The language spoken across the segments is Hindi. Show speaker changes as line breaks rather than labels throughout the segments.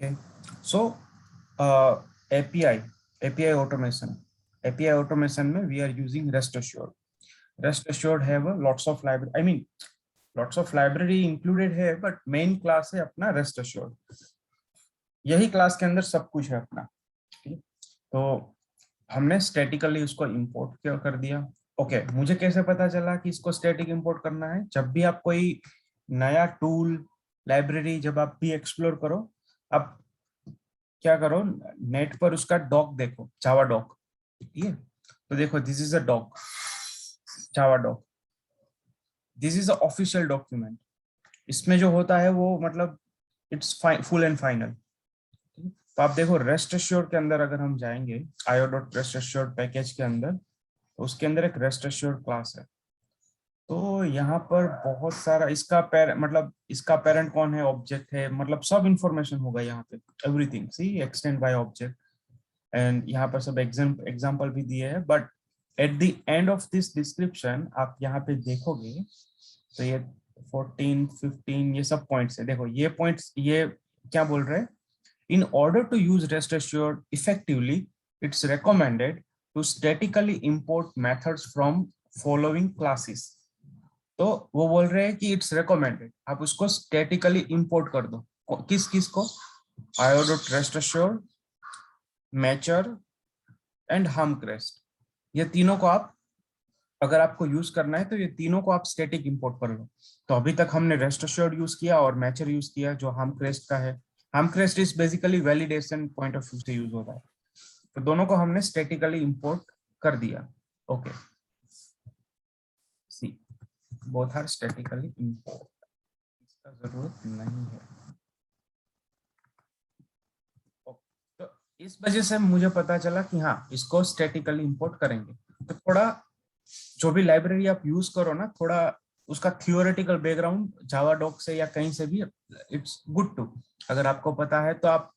Okay, so API automation में we are using REST assured. REST assured have a lots of library. I mean, lots of library included है, but main class है अपना REST assured. यही क्लास के अंदर सब कुछ है अपना. तो हमने स्टैटिकली उसको इंपोर्ट क्यों कर दिया. ओके, मुझे कैसे पता चला कि इसको स्टैटिक इंपोर्ट करना है. जब भी आप कोई नया टूल लाइब्रेरी जब आप भी एक्सप्लोर करो, आप क्या करो, नेट पर उसका डॉक देखो, जावा डॉक. ठीक है, तो देखो this is a doc, Java doc. This is a official document. इसमें जो होता है वो मतलब इट्स फुल एंड फाइनल. तो आप देखो रेस्ट एश्योर्ड के अंदर अगर हम जाएंगे io.rest assured पैकेज के अंदर, तो उसके अंदर एक रेस्ट एश्योर्ड क्लास है. तो यहाँ पर बहुत सारा इसका इसका पेरेंट कौन है, ऑब्जेक्ट है, मतलब सब इंफॉर्मेशन होगा यहाँ पे. Everything see extend by object. And यहाँ पर सब एग्जांपल भी दिए हैं. But at the end of this description आप यहाँ पे देखोगे तो ये 14, 15 ये सब पॉइंट्स है. देखो ये पॉइंट्स ये क्या बोल रहे हैं. In order to use rest assured effectively, it's recommended to statically import methods from following classes. तो वो बोल रहे हैं कि it's recommended आप उसको statically import कर दो. किस को, io.rest assured, matcher and humcrest. ये तीनों को आप अगर आपको यूज करना है तो ये तीनों को आप स्टैटिक इंपोर्ट कर लो. तो अभी तक हमने रेस्ट एश्योर्ड यूज किया और मैचर यूज किया जो हमक्रेस्ट का है. हमक्रेस्ट is basically validation point of view से यूज होता है. तो दोनों को हमने स्टैटिकली इंपोर्ट कर दिया. Okay, see both are statically import. इसका जरूरत नहीं है. तो इस वजह से मुझे पता चला कि हाँ इसको स्टैटिकली इंपोर्ट करेंगे. तो थोड़ा जो भी लाइब्रेरी आप यूज करो ना, थोड़ा उसका थियोरेटिकल बैकग्राउंड जावा डॉक से या कहीं से भी इट्स गुड टू. अगर आपको पता है तो आप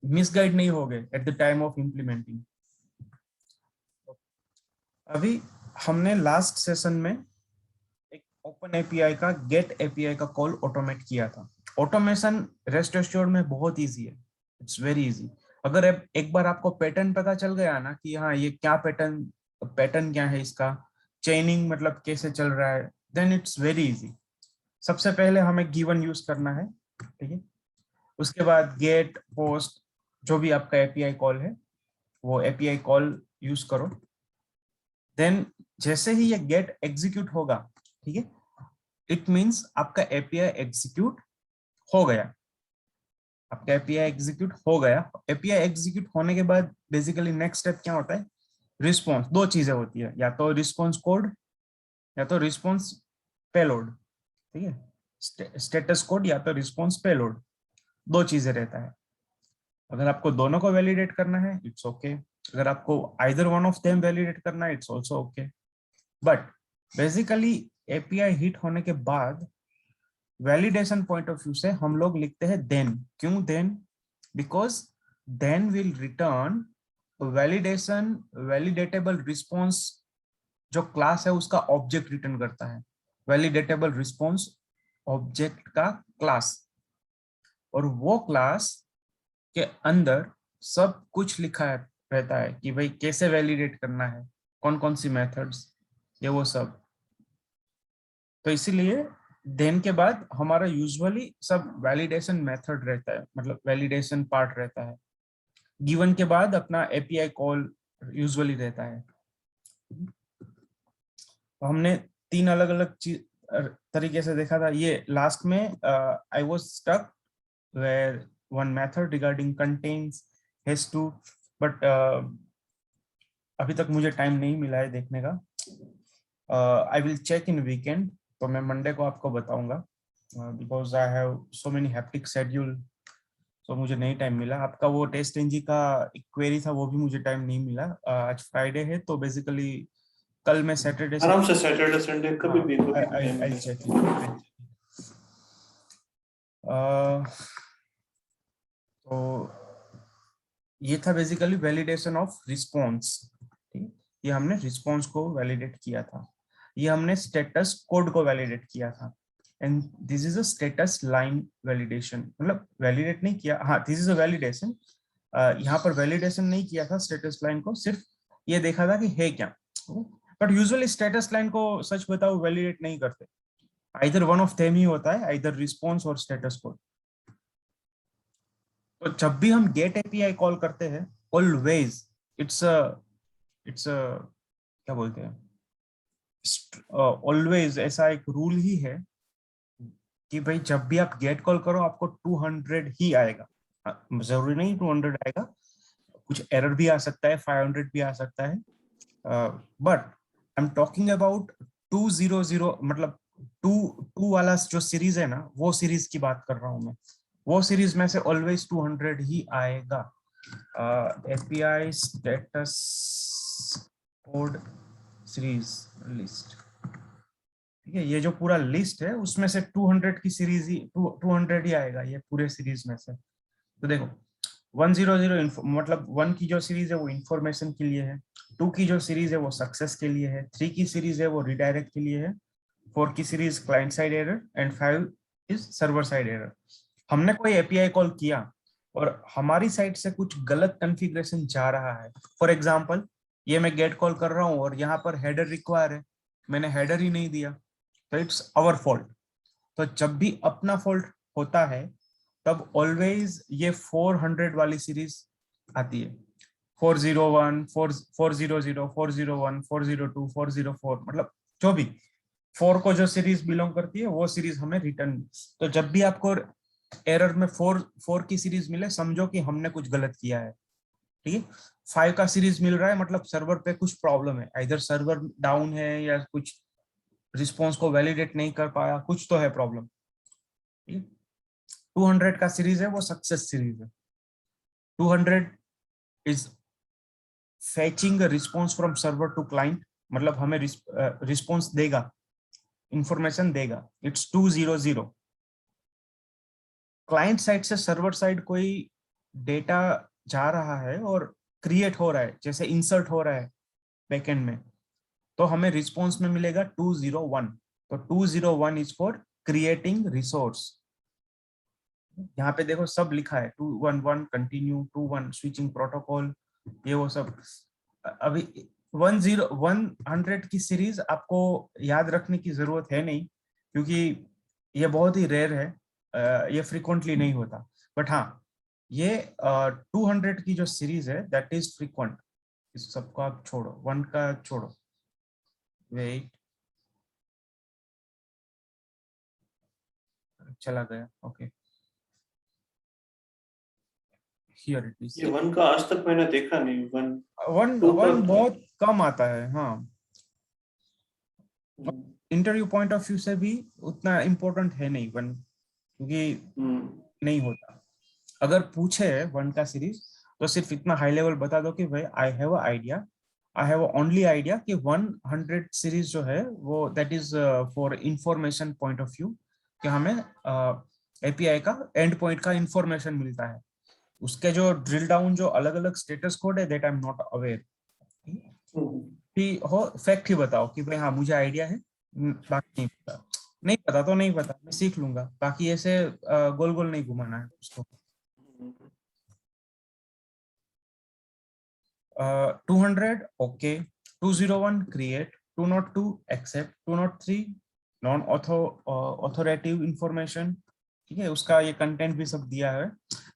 मिसगाइड नहीं होगे at the time of implementing. अभी हमने लास्ट सेशन में एक ओपन एपीआई का गेट एपीआई का कॉल ऑटोमेट किया था. ऑटोमेशन रेस्ट एश्योर्ड में बहुत इजी है. It's very easy. अगर एक बार आपको पैटर्न पता चल गया ना कि हाँ ये क्या पैटर्न क्या है, इसका चेनिंग मतलब कैसे चल रहा है, देन इट्स वेरी इजी. सबसे पहले हमें गिवन यूज करना है. ठीक है, उसके बाद गेट पोस्ट जो भी आपका एपीआई कॉल है वो एपीआई कॉल यूज करो. देन जैसे ही ये गेट एग्जीक्यूट होगा, ठीक है, इट मींस आपका एपीआई एग्जीक्यूट हो गया. आपका एपीआई एग्जीक्यूट हो गया. एपीआई एग्जीक्यूट होने के बाद बेसिकली नेक्स्ट स्टेप क्या होता है, रिस्पॉन्स. दो चीजें होती है, या तो रिस्पॉन्स कोड या तो रिस्पॉन्स पेलोड. ठीक है, स्टेटस कोड या तो रिस्पॉन्स पेलोड, दो चीजें रहता है. अगर आपको दोनों को वैलिडेट करना है इट्स ओके. अगर आपको either one of them validate करना है it's also okay. But basically API hit होने के बाद वैलिडेशन पॉइंट ऑफ व्यू से हम लोग लिखते हैं देन. क्यों then? Because then will return validatable response. जो क्लास है उसका ऑब्जेक्ट रिटर्न करता है. वैलिडेटेबल रिस्पॉन्स ऑब्जेक्ट का क्लास. और वो क्लास के अंदर सब कुछ लिखा है रहता है कि भाई कैसे वैलिडेट करना है, कौन कौन सी मेथड्स, ये वो सब. तो इसीलिए देन के बाद हमारा यूजुअली सब वैलिडेशन मेथड रहता है, मतलब वैलिडेशन पार्ट रहता है. गिवन के बाद अपना एपीआई कॉल यूजुअली रहता है. तो हमने तीन अलग अलग तरीके से देखा था. ये लास्ट में I was stuck where one method regarding contains has to, but अभी तक मुझे टाइम नहीं मिला है देखने का. I will check in weekend. तो मैं मंडे को आपको बताऊंगा because I have so many hectic schedule. तो मुझे नहीं टाइम मिला. आपका वो टेस्ट एनजी का एक क्वेरी था वो भी मुझे टाइम नहीं मिला. आज फ्राइडे है तो बेसिकली कल मैं सैटरडे
आराम से सैटरडे संडे कभी भी
आई चेक. तो ये था बेसिकली वैलिडेशन ऑफ रिस्पॉन्स. ठीक, ये हमने रिस्पॉन्स को वैलिडेट किया था. ये हमने स्टेटस कोड को वैलिडेट किया था. And this is a status line validation, मतलब वैलिडेट नहीं किया, हाँ दिस इज अ वैलिडेशन, यहाँ पर वैलिडेशन नहीं किया था स्टेटस लाइन को, सिर्फ ये देखा था कि है क्या। बट यूजुअली स्टेटस लाइन को सच बताओ वैलिडेट नहीं करते, either one of them he होता है, आइदर रिस्पॉन्स और स्टेटस कोड। तो जब भी हम गेट एपीआई कॉल करते हैं, ऑलवेज इट्स क्या बोलते हैं, ऑलवेज ऐसा एक रूल ही है कि भाई जब भी आप गेट कॉल करो आपको 200 ही आएगा। जरूरी नहीं 200 आएगा, कुछ एरर भी आ सकता है, 500 भी आ सकता है, but I am talking about 200, मतलब टू टू वाला जो सीरीज है ना, वो सीरीज की बात कर रहा हूं मैं, वो सीरीज में से ऑलवेज 200 ही आएगा। API status code series list, ठीक है, ये जो पूरा लिस्ट है उसमें से 200 की सीरीज ही 200 ही आएगा ये पूरे सीरीज में से। तो देखो 100 मतलब 1 की जो सीरीज है वो इंफॉर्मेशन के लिए है, 2 की जो सीरीज है वो सक्सेस के लिए है, 3 की सीरीज है वो रिडायरेक्ट के लिए है, 4 की series client side error and 5 is server side error. हमने कोई एपीआई कॉल किया और हमारी साइड से कुछ गलत कॉन्फ़िगरेशन जा रहा है, फॉर एग्जांपल ये मैं गेट कॉल कर रहा हूँ और यहाँ पर हेडर रिक्वायर है, मैंने हेडर ही नहीं दिया, तो इट्स आवर फॉल्ट। तो जब भी अपना फॉल्ट होता है तब ऑलवेज ये 400 वाली सीरीज आती है, 401, 400, 401, 402, 404, मतलब जो भी 4 को जो सीरीज बिलोंग करती है वो सीरीज हमें रिटर्न। तो जब भी आपको एरर में 4 की सीरीज मिले समझो कि हमने कुछ गलत किया है, ठीक है। 5 का सीरीज मिल रहा है मतलब सर्वर पे कुछ प्रॉब्लम है, इधर सर्वर डाउन है या कुछ रिस्पॉन्स को वैलिडेट नहीं कर पाया, कुछ तो है प्रॉब्लम। 200 का सीरीज है वो सक्सेस सीरीज है, 200 is fetching a response from server to client, मतलब हमें रिस्पॉन्स देगा, इंफॉर्मेशन देगा, इट्स 200। क्लाइंट साइड से सर्वर साइड कोई डेटा जा रहा है और क्रिएट हो रहा है, जैसे इंसर्ट हो रहा है बैकएंड में, तो हमें रिस्पॉन्स में मिलेगा 201। तो 201 इज फॉर क्रिएटिंग रिसोर्स। यहाँ पे देखो सब लिखा है, 211 कंटिन्यू, 21 स्विचिंग प्रोटोकॉल, ये वो सब। अभी 100 की सीरीज आपको याद रखने की जरूरत है नहीं, क्योंकि ये बहुत ही रेयर है, ये फ्रिक्वेंटली नहीं होता। बट हाँ ये 200 की जो सीरीज है दैट इज फ्रिक्वेंट। इस सबको आप छोड़ो, 1 का छोड़ो, वेट चला गया, ओके हियर इट इज।
ये 1 का आज तक मैंने देखा नहीं, 1
वन
2 का
वन बहुत कम आता है, हाँ।
हम्म,
इंटरव्यू पॉइंट ऑफ व्यू से भी उतना इम्पोर्टेंट है नहीं 1, क्योंकि नहीं होता। अगर पूछे 1 का सीरीज तो सिर्फ इतना हाई लेवल बता दो कि भाई आई हैव ओनली आइडिया कि 100 सीरीज जो है वो that is for information point of view, कि हमें एपीआई का एंड पॉइंट का इंफॉर्मेशन मिलता है। उसके जो ड्रिल डाउन जो अलग अलग स्टेटस कोड है that I am not aware. कि हो फैक्ट ही बताओ कि भाई हाँ मुझे आइडिया है, बाकी नहीं पता। नहीं पता तो नहीं पता, मैं सीख लूंगा, बाकी ऐसे गोल गोल नहीं घुमाना है उसको। 200 okay, 201 create, 202 accept, 203 non authoritative information, ठीक है, उसका ये कंटेंट भी सब दिया है।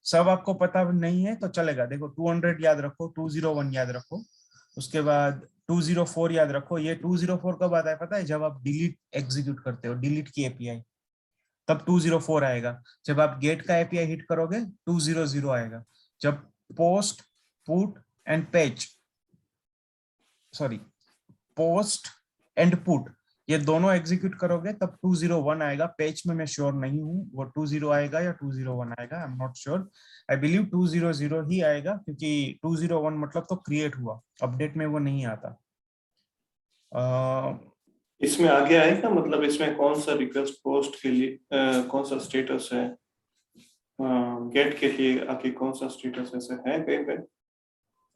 सब आपको पता नहीं है तो चलेगा, देखो 200 याद रखो, 201 याद रखो, उसके बाद 204 याद रखो। ये 204 कब आता है पता है? जब आप डिलीट एग्जीक्यूट करते हो, डिलीट की एपीआई, तब 204 आएगा। जब आप गेट का एपीआई हिट करोगे 200 आएगा। जब post, put and page, sorry post and put, ये दोनों एग्जीक्यूट करोगे तब 201 आएगा। पेज में मैं श्योर नहीं हूँ वो 20 आएगा या 201 आएगा, I am not sure. I believe 200 ही आएगा, क्योंकि 201 मतलब तो क्रिएट हुआ, अपडेट में वो नहीं आता।
इसमें आगे आएगा, मतलब इसमें कौन सा रिक्वेस्ट पोस्ट के लिए कौन सा स्टेटस है, गेट के लिए आगे कौन सा स्टेटस ऐसे है कहीं पे?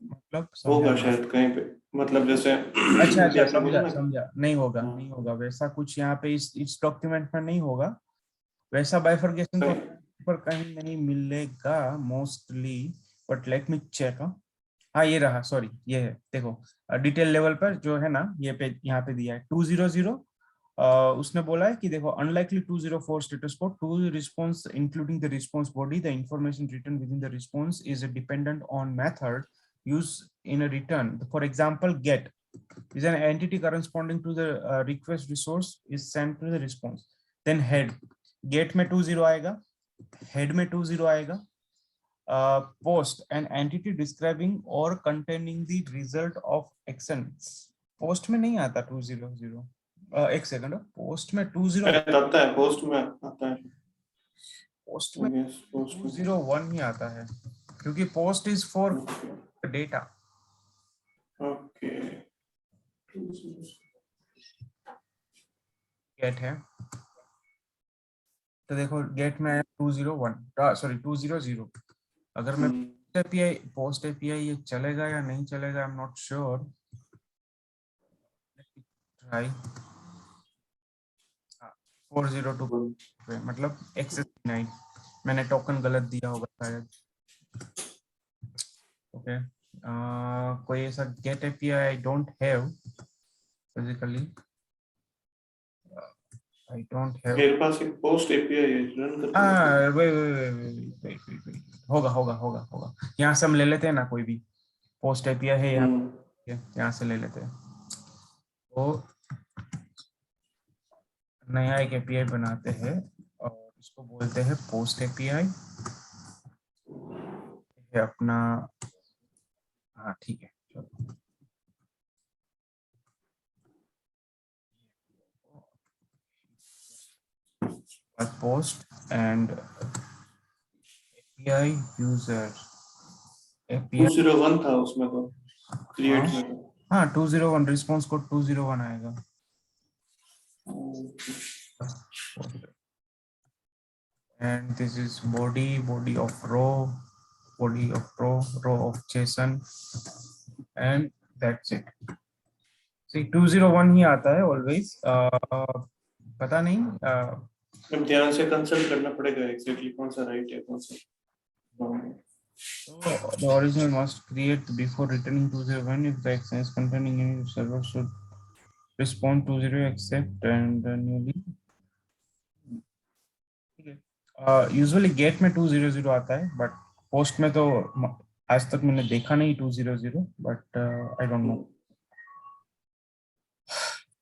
मतलब
होगा
समझा?
शायद कहीं पे, मतलब जैसे
अच्छा
जैसे
अच्छा,
आपने बोला
समझा
ना।
समझा, नहीं होगा
हाँ,
नहीं होगा वैसा कुछ यहाँ पे इस डॉक्यूमेंट में नहीं होगा। वैसा बाइफर्केशन तो
सही।
पर कहीं नहीं मिलेगा mostly, but let me check. हाँ ये रहा, सॉरी ये है, देखो डिटेल लेवल पर जो है ना, ये पे यहाँ पे दिया है 200। उसने बोला है कि देखो unlikely 204 status code to response including the response body, the information return within the response is dependent on method use in a return. For example get is an entity corresponding to the request resource is sent to the response. Then head, get में 20 आएगा, head में 20 आएगा, post an entity describing or containing the result of actions. post में नहीं आता 200, एक सेकंड, post में 20,
आता है पोस्ट में आता है।
post में
यस पोस्ट में
201 ही आता है, क्योंकि post is for data.
Okay
get है, तो देखो गेट में 201, सॉरी 200। अगर मैं पोस्ट एपीआई ये चलेगा या नहीं चलेगा, I am not sure, try 402 मतलब एक्सेस 9, मैंने टोकन गलत दिया होगा शायद। ओके कोई ऐसा get API I don't have physically, I don't have.
मेरे पास एक पोस्ट एपीआई है, रन करके
हाँ wait, होगा होगा होगा होगा, यहाँ से हम ले लेते हैं ना, कोई भी पोस्ट एपीआई है यहाँ से ले लेते हैं। तो नया एक एपीआई बनाते हैं और इसको बोलते हैं पोस्ट एपीआई है अपना। हाँ ठीक है, चलो post and API user API
201 था उसमें तो क्रिएट में तो।
हाँ 201 रिस्पॉन्स कोड 201 आएगा। And this is body of row, row of JSON, and that's it. See 201 ही आता है always, पता नहीं
अब ध्यान से कंसल्ट करना पड़ेगा एग्जैक्टली कौन सा राइट है कौन सा wrong है।
the original must create before returning 201 if the exchange containing any server should respond 20 accept and newly। Usually get में 200 आता है, बट पोस्ट में तो आज तक मैंने देखा नहीं 200, बट आई डोंट नो।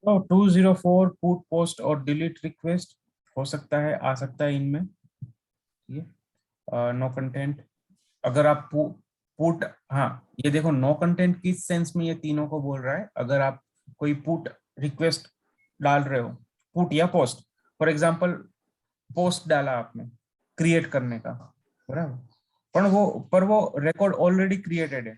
तो 204 पुट पोस्ट और डिलीट रिक्वेस्ट हो सकता है, आ सकता है इनमें, ठीक है। नो कंटेंट अगर आप पुट, हाँ ये देखो नो कंटेंट किस सेंस में ये तीनों को बोल रहा है। अगर आप कोई पुट रिक्वेस्ट डाल रहे हो, पुट या पोस्ट, फॉर एग्जांपल पोस्ट डाला आपने क्रिएट करने का, बराबर, पर वो रिकॉर्ड ऑलरेडी क्रिएटेड है,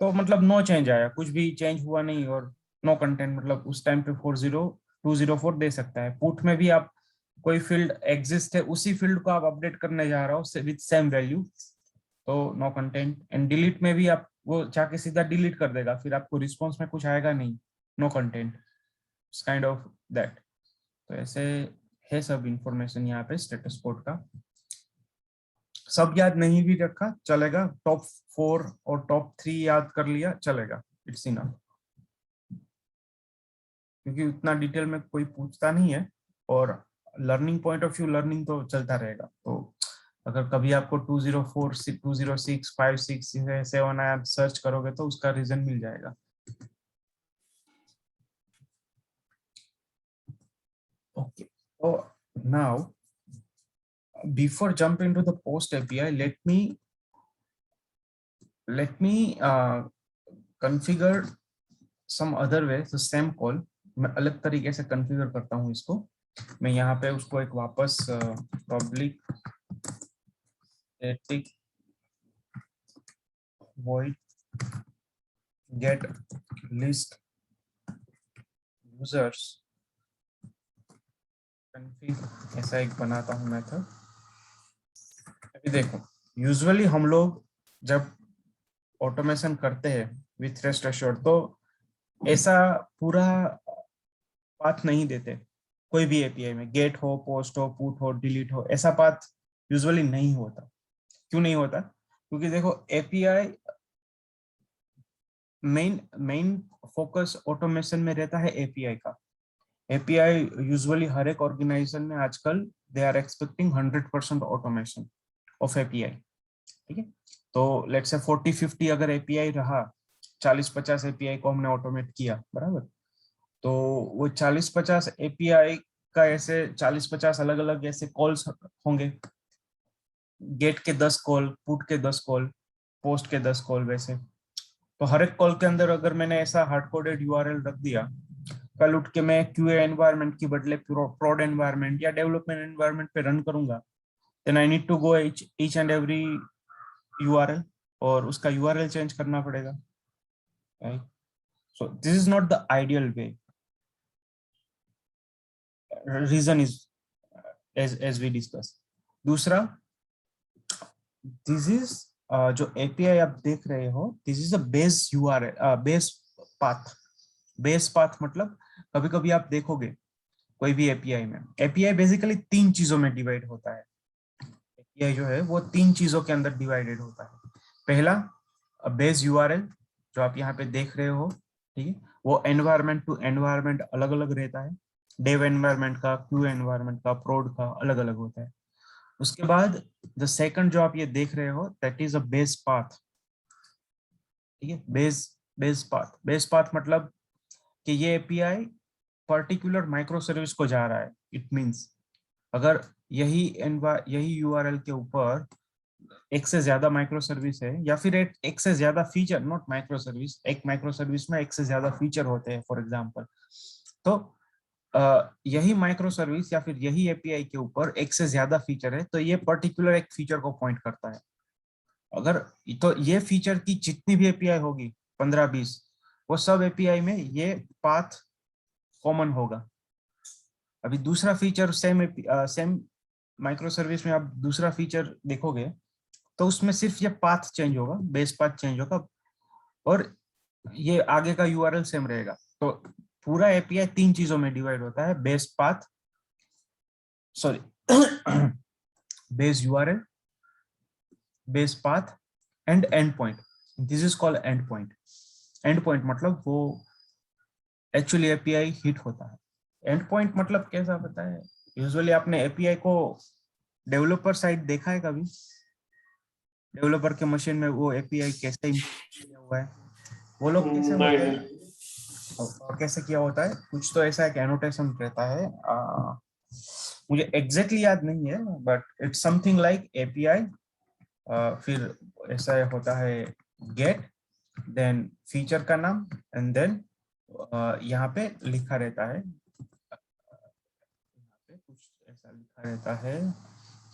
तो मतलब नो चेंज आया, कुछ भी चेंज हुआ नहीं, और नो कंटेंट मतलब उस टाइम पे 204 दे सकता है। पुट में भी आप कोई फील्ड एग्जिस्ट है, उसी फील्ड को आप अपडेट करने जा रहा हो विद सेम वैल्यू, तो नो कंटेंट। एंड डिलीट में भी आप वो जाके सीधा डिलीट कर देगा, फिर आपको रिस्पॉन्स में कुछ आएगा नहीं, no content, kind of that. तो ऐसे है सब इंफॉर्मेशन यहाँ पे स्टेटस कोड का। सब याद नहीं भी रखा चलेगा, टॉप 4 और टॉप 3 याद कर लिया चलेगा, इट्स इनफ, क्योंकि उतना डिटेल में कोई पूछता नहीं है, और learning point of view learning तो चलता रहेगा। तो अगर कभी आपको 204 206 5 6 7 आप सर्च करोगे तो उसका रीजन मिल जाएगा। Okay, so now before jump into the post API, let me configure some other way the same call। मैं अलग तरीके से कॉन्फ़िगर करता हूँ इसको। मैं यहाँ पे उसको एक वापस public static void get list users config ऐसा एक बनाता हूँ मेथड। अभी देखो यूजुअली हम लोग जब ऑटोमेशन करते हैं विथ रेस्ट एश्योर्ड, तो ऐसा पूरा पाथ नहीं देते, कोई भी एपीआई में गेट हो, पोस्ट हो, पुट हो, डिलीट हो, ऐसा पाथ यूजुअली नहीं होता। क्यों नहीं होता? क्योंकि देखो एपीआई मेन फोकस ऑटोमेशन में रहता है एपीआई का। एपीआई यूजुअली हर एक ऑर्गेनाइजेशन में आजकल they are expecting 100% automation of API. ठीक है, तो लेट्स से 40-50 अगर एपीआई रहा, 40-50 एपीआई को हमने ऑटोमेट किया, बराबर, तो वो 40-50 एपीआई का ऐसे 40-50 अलग अलग ऐसे कॉल्स होंगे। गेट के 10 कॉल, पुट के 10 कॉल, पोस्ट के 10 कॉल, वैसे तो हर एक कॉल के अंदर अगर मैंने ऐसा हार्ड कोडेड यूआरएल रख दिया, कल उठ के मैं क्यूए एनवायरनमेंट की बदले प्रोड एनवायरनमेंट या डेवलपमेंट एनवायरनमेंट पे रन करूंगा, then I need to go each and every URL और उसका यूआरएल चेंज करना पड़ेगा, right? So this is not the ideal way. Reason is as we discuss. दूसरा, दिस इज जो एपीआई आप देख रहे हो, this is a base URL, base path. Base path मतलब कभी कभी आप देखोगे कोई भी एपीआई में, एपीआई बेसिकली 3 चीजों में डिवाइड होता है। एपीआई जो है वो 3 चीजों के अंदर डिवाइडेड होता है। पहला बेस यूआरएल जो आप यहाँ पे देख रहे हो, ठीक है, वो एनवायरनमेंट टू एनवायरनमेंट अलग अलग रहता है। डेव एनवायरनमेंट का, क्यू एनवायरनमेंट का, प्रोड का अलग अलग होता है। उसके बाद द सेकंड जो आप ये देख रहे हो, that is a base path. ठीक है, बेस पाथ मतलब कि ये एपीआई पर्टिकुलर माइक्रो सर्विस को जा रहा है। इट मींस अगर यही यूआरएल के ऊपर एक से ज्यादा माइक्रो सर्विस है, या फिर एक से ज्यादा फीचर, नॉट माइक्रो सर्विस, एक माइक्रो सर्विस में एक से ज्यादा फीचर होते हैं फॉर एग्जांपल, तो यही माइक्रो सर्विस या फिर यही एपीआई के ऊपर एक से ज्यादा फीचर है, तो ये पर्टिकुलर एक फीचर को पॉइंट करता है। अगर तो ये फीचर की जितनी भी एपीआई होगी 15-20, वो सब एपीआई में ये पाथ कॉमन होगा। अभी दूसरा फीचर सेम माइक्रो सर्विस में आप दूसरा फीचर देखोगे तो उसमें सिर्फ ये पाथ चेंज होगा, बेस पाथ चेंज होगा, और ये आगे का यूआरएल सेम रहेगा। तो पूरा एपीआई 3 चीजों में डिवाइड होता है, base path, sorry base URL, base path and and point. This is called and point. And point मतलब वो एक्चुअली एपीआई हिट होता है। एंड पॉइंट मतलब कैसा पता है? यूजुअली आपने एपीआई को डेवलपर साइड देखा है कभी? डेवलपर के मशीन में वो एपीआई कैसे implement किया हुआ है, वो लोग कैसे
नहीं
होते हैं,
नहीं।
और कैसे किया होता है? कुछ तो ऐसा एक एनोटेशन रहता है, मुझे एग्जैक्टली याद नहीं है, but it's something like API, फिर ऐसा होता है गेट, देन फीचर का नाम, एंड देन यहाँ पे लिखा रहता है, यहाँ पे कुछ ऐसा लिखा रहता है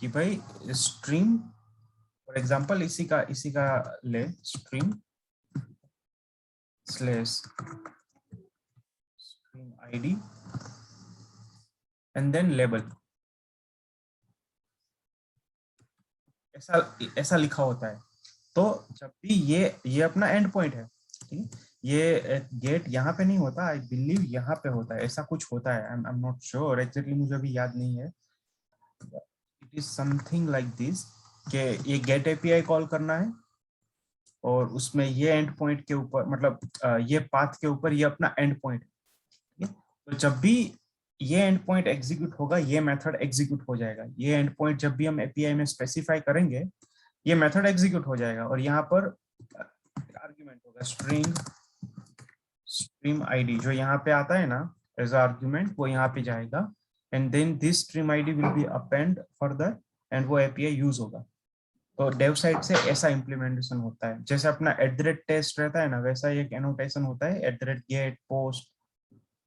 कि भाई स्ट्रीम, फॉर एग्जांपल इसी का ले, stream slash stream ID and then label, ऐसा ऐसा लिखा होता है। तो जब भी ये अपना एंड पॉइंट है, ठीक है, ये गेट यहाँ पे नहीं होता, आई बिलीव यहाँ पे होता है, ऐसा कुछ होता है, I am not sure exactly, मुझे अभी याद नहीं है। It is something like this कि ये गेट एपीआई कॉल करना है, और उसमें ये एंड पॉइंट के ऊपर, मतलब ये पाथ के ऊपर ये अपना एंड पॉइंट है। तो जब भी ये एंड पॉइंट एग्जीक्यूट होगा, ये मेथड एग्जीक्यूट हो जाएगा। ये एंड पॉइंट जब भी हम एपीआई में स्पेसिफाई करेंगे, ये मेथड एग्जीक्यूट हो जाएगा, और यहाँ पर आर्गुमेंट होगा स्ट्रीम आईडी, जो यहाँ पे आता है ना एज आर्गुमेंट, वो यहाँ पे जाएगा, and then this stream ID will be append further, and वो एपीआई यूज होगा। तो डेव साइड से ऐसा इम्प्लीमेंटेशन होता है, जैसे अपना @टेस्ट रहता है ना, वैसा एक एनोटेशन होता है @गेट पोस्ट,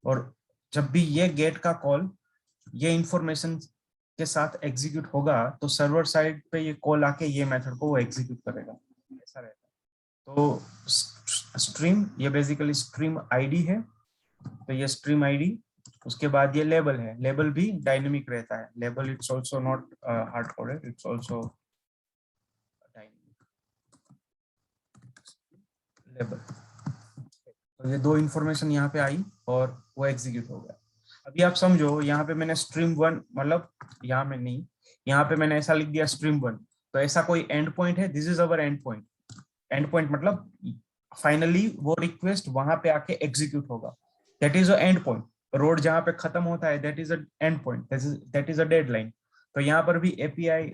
और जब भी ये गेट का कॉल ये इंफॉर्मेशन के साथ एग्जीक्यूट होगा, तो सर्वर साइड पे ये कॉल आके ये मेथड को वो एग्जीक्यूट करेगा, ऐसा रहता है। तो स्ट्रीम ये बेसिकली स्ट्रीम आईडी है, तो ये स्ट्रीम आईडी, उसके बाद ये लेबल है, लेबल भी डायनेमिक रहता है, label it's also not hard coded, it's also dynamic label. तो ये दो इंफॉर्मेशन यहाँ पे आई और वो एग्जीक्यूट हो गया। अभी आप समझो, यहाँ पे मैंने स्ट्रीम वन, मतलब यहाँ में नहीं, यहाँ पे मैंने ऐसा लिख दिया स्ट्रीम वन, तो ऐसा कोई एंड पॉइंट है, this is our and point. And point मतलब फाइनली वो रिक्वेस्ट वहां पे आके एग्जीक्यूट होगा, that is a and point. Road जहां पे खत्म होता है, that is a and point, that is a deadline. तो यहाँ पर भी एपीआई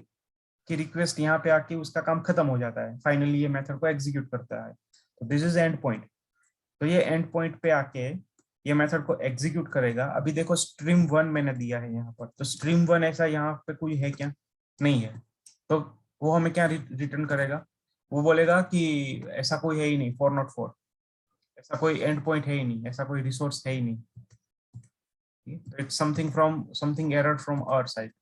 की रिक्वेस्ट यहाँ पे आके उसका काम खत्म हो जाता है, फाइनली ये मेथड को एग्जीक्यूट करता है, तो दिस इज एंड पॉइंट। तो ये एंड पॉइंट पे आके ये मेथड को एग्जीक्यूट करेगा। अभी देखो स्ट्रीम वन मैंने दिया है यहाँ पर, तो स्ट्रीम वन ऐसा यहाँ पे कोई है क्या? नहीं है। तो वो हमें क्या रिटर्न करेगा? वो बोलेगा कि ऐसा कोई है ही नहीं, 404, ऐसा कोई एंड पॉइंट है ही नहीं, ऐसा कोई रिसोर्स है ही नहीं। तो it's something from something error from our side.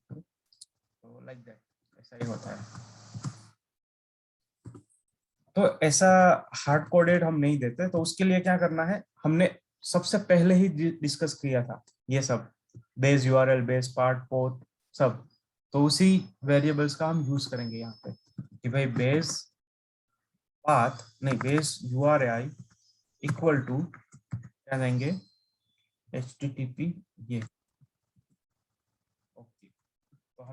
तो लाइक दैट, ऐसा ही होता है। तो ऐसा हार्ड कोडेड हम नहीं देते, तो उसके लिए क्या करना है, हमने सबसे पहले ही डिस्कस किया था ये सब, base URL, base part, port, सब। तो उसी वेरिएबल्स का हम यूज करेंगे यहाँ पे, कि भाई बेस पाथ नहीं, बेस यूआरएल इक्वल टू क्या देंगे, http ये। ओके, तो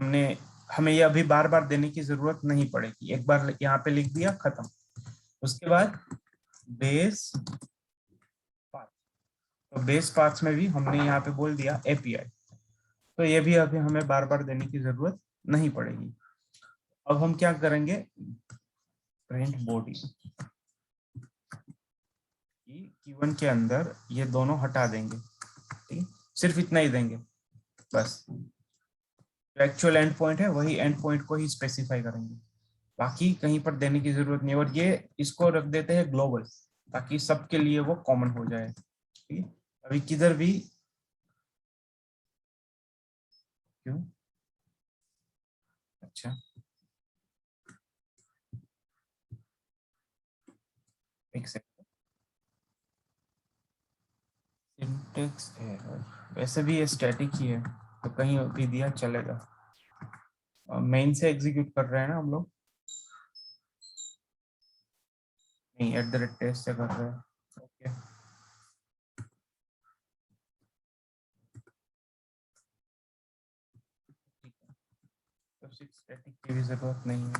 हमें ये अभी बार बार देने की जरूरत नहीं पड़ेगी, एक बार यहाँ पे लिख दिया, खत्म। उसके बाद बेस पाथ, तो बेस पाथ्स में भी हमने यहाँ पे बोल दिया एपीआई, तो ये भी अभी हमें बार बार देने की जरूरत नहीं पड़ेगी। अब हम क्या करेंगे, प्रिंट बॉडी Q1 के अंदर ये दोनों हटा देंगे, ठीक, सिर्फ इतना ही देंगे बस। जो एक्चुअल एंड पॉइंट है वही एंड पॉइंट को ही स्पेसिफाई करेंगे, बाकी कहीं पर देने की जरूरत नहीं। और ये इसको रख देते हैं ग्लोबल, ताकि सबके लिए वो कॉमन हो जाए, ठीक है। अभी किधर भी, क्यों, अच्छा एक सेकंड, सिंटेक्स एरर, वैसे भी ये स्टैटिक ही है, तो कहीं भी दिया चलेगा। मेन से एग्जीक्यूट कर रहे हैं ना हम लोग, नहीं @टेस्ट से कर रहे हैं। ओके, तो स्टैटिक की भी जरूरत नहीं है।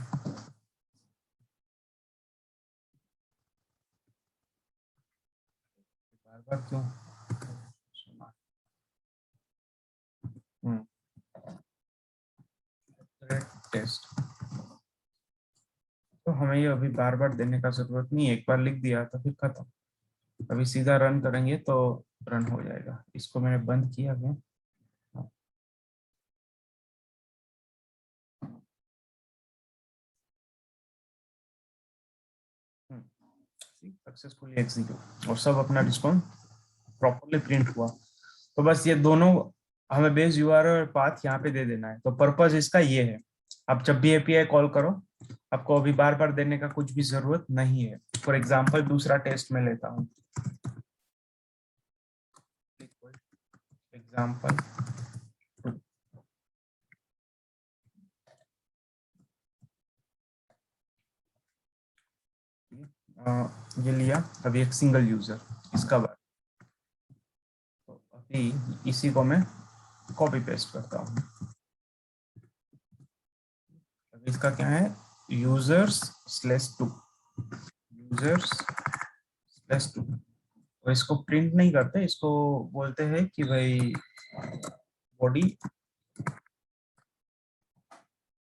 बार बार क्यों टेस्ट, तो हमें ये अभी बार बार देने का जरूरत नहीं है, एक बार लिख दिया तो फिर खत्म। अभी सीधा रन करेंगे तो रन हो जाएगा। इसको मैंने बंद किया गया, सक्सेसफुली एग्जीक्यूट, और सब अपना रिस्पॉन्स प्रॉपरली प्रिंट हुआ। तो बस ये दोनों हमें बेस यूआरएल और पाथ यहाँ पे दे देना है। तो पर्पस इसका ये है, आप जब भी एपीआई कॉल करो, आपको अभी बार बार देने का कुछ भी जरूरत नहीं है। फॉर एग्जांपल दूसरा टेस्ट में लेता हूँ, एग्जांपल ये लिया, अभी एक सिंगल यूजर, इसका बार, तो अभी इसी को मैं कॉपी पेस्ट करता हूँ। अभी इसका क्या है, users/2, users/2। तो इसको प्रिंट नहीं करते, इसको बोलते हैं कि भाई बॉडी,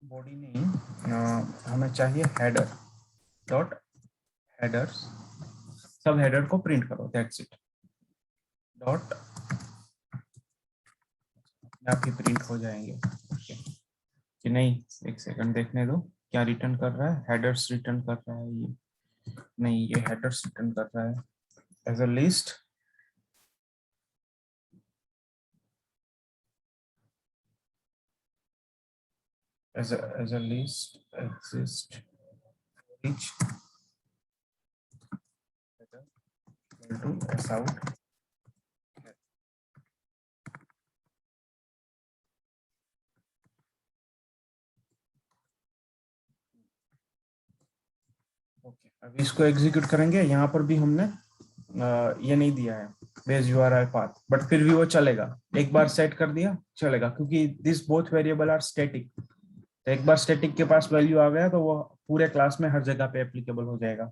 बॉडी नहीं, हमें चाहिए हेडर डॉट हेडर्स, सब हेडर को प्रिंट करो, दैट्स इट। डॉट आप ही प्रिंट हो जाएंगे, ओके कि नहीं, एक सेकंड देखने दो, क्या रिटर्न कर रहा है, हेडर्स रिटर्न कर रहा है ये, नहीं ये हेडर्स रिटर्न कर रहा है as a list, as a list exist each header equal to s out। Okay, अभी इसको एग्जीक्यूट करेंगे। यहाँ पर भी हमने ये नहीं दिया है बेस यूआरएल पाथ, बट फिर भी वो चलेगा, एक बार सेट कर दिया चलेगा, क्योंकि this both variable are static. तो एक बार स्टैटिक के पास वैल्यू आ गया तो वो पूरे क्लास में हर जगह पे एप्लीकेबल हो जाएगा।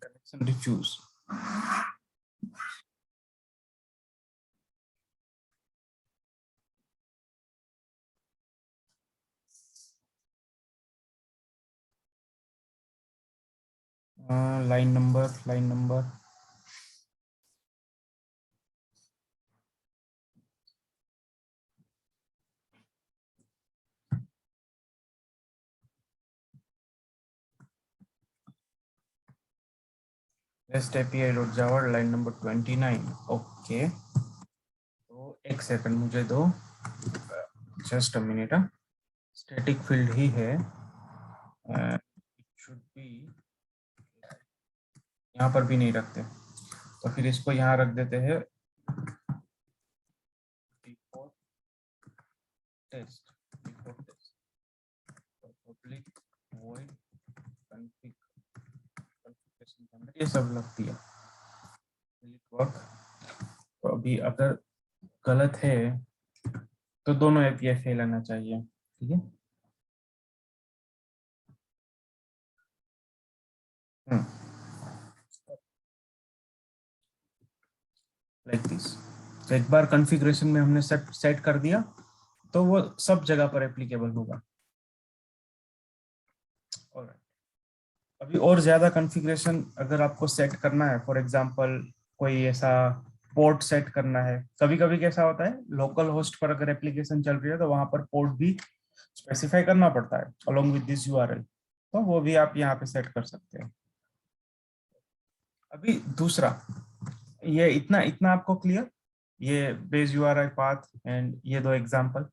Connection diffuse, line number REST API .java line number 29। Okay, तो एक सेकंड मुझे दो, just a minute. Static field ही है, शुड बी, यहाँ पर भी नहीं रखते, तो फिर इसको यहाँ रख देते हैं default test, public void configuration, ये सब लगती है वर्क। तो अभी अगर गलत है तो दोनों एपीआई फेल आना चाहिए, ठीक है। लाइक दिस, तो एक बार कॉन्फ़िगरेशन में हमने सेट कर दिया तो वो सब जगह पर एप्लीकेबल होगा। Alright. अभी और ज्यादा कॉन्फ़िगरेशन अगर आपको सेट करना है, फॉर एग्जांपल कोई ऐसा पोर्ट सेट करना है, कभी कभी कैसा होता है लोकल होस्ट पर अगर एप्लीकेशन चल रही है तो वहां पर पोर्ट भी स्पेसिफाई करना पड़ता है अलोंग विद दिस यूआरएल, तो वो भी आप यहाँ पे सेट कर सकते हैं। अभी दूसरा, ये इतना इतना आपको क्लियर, ये बेस यूआरएल पाथ एंड ये दो एग्जांपल।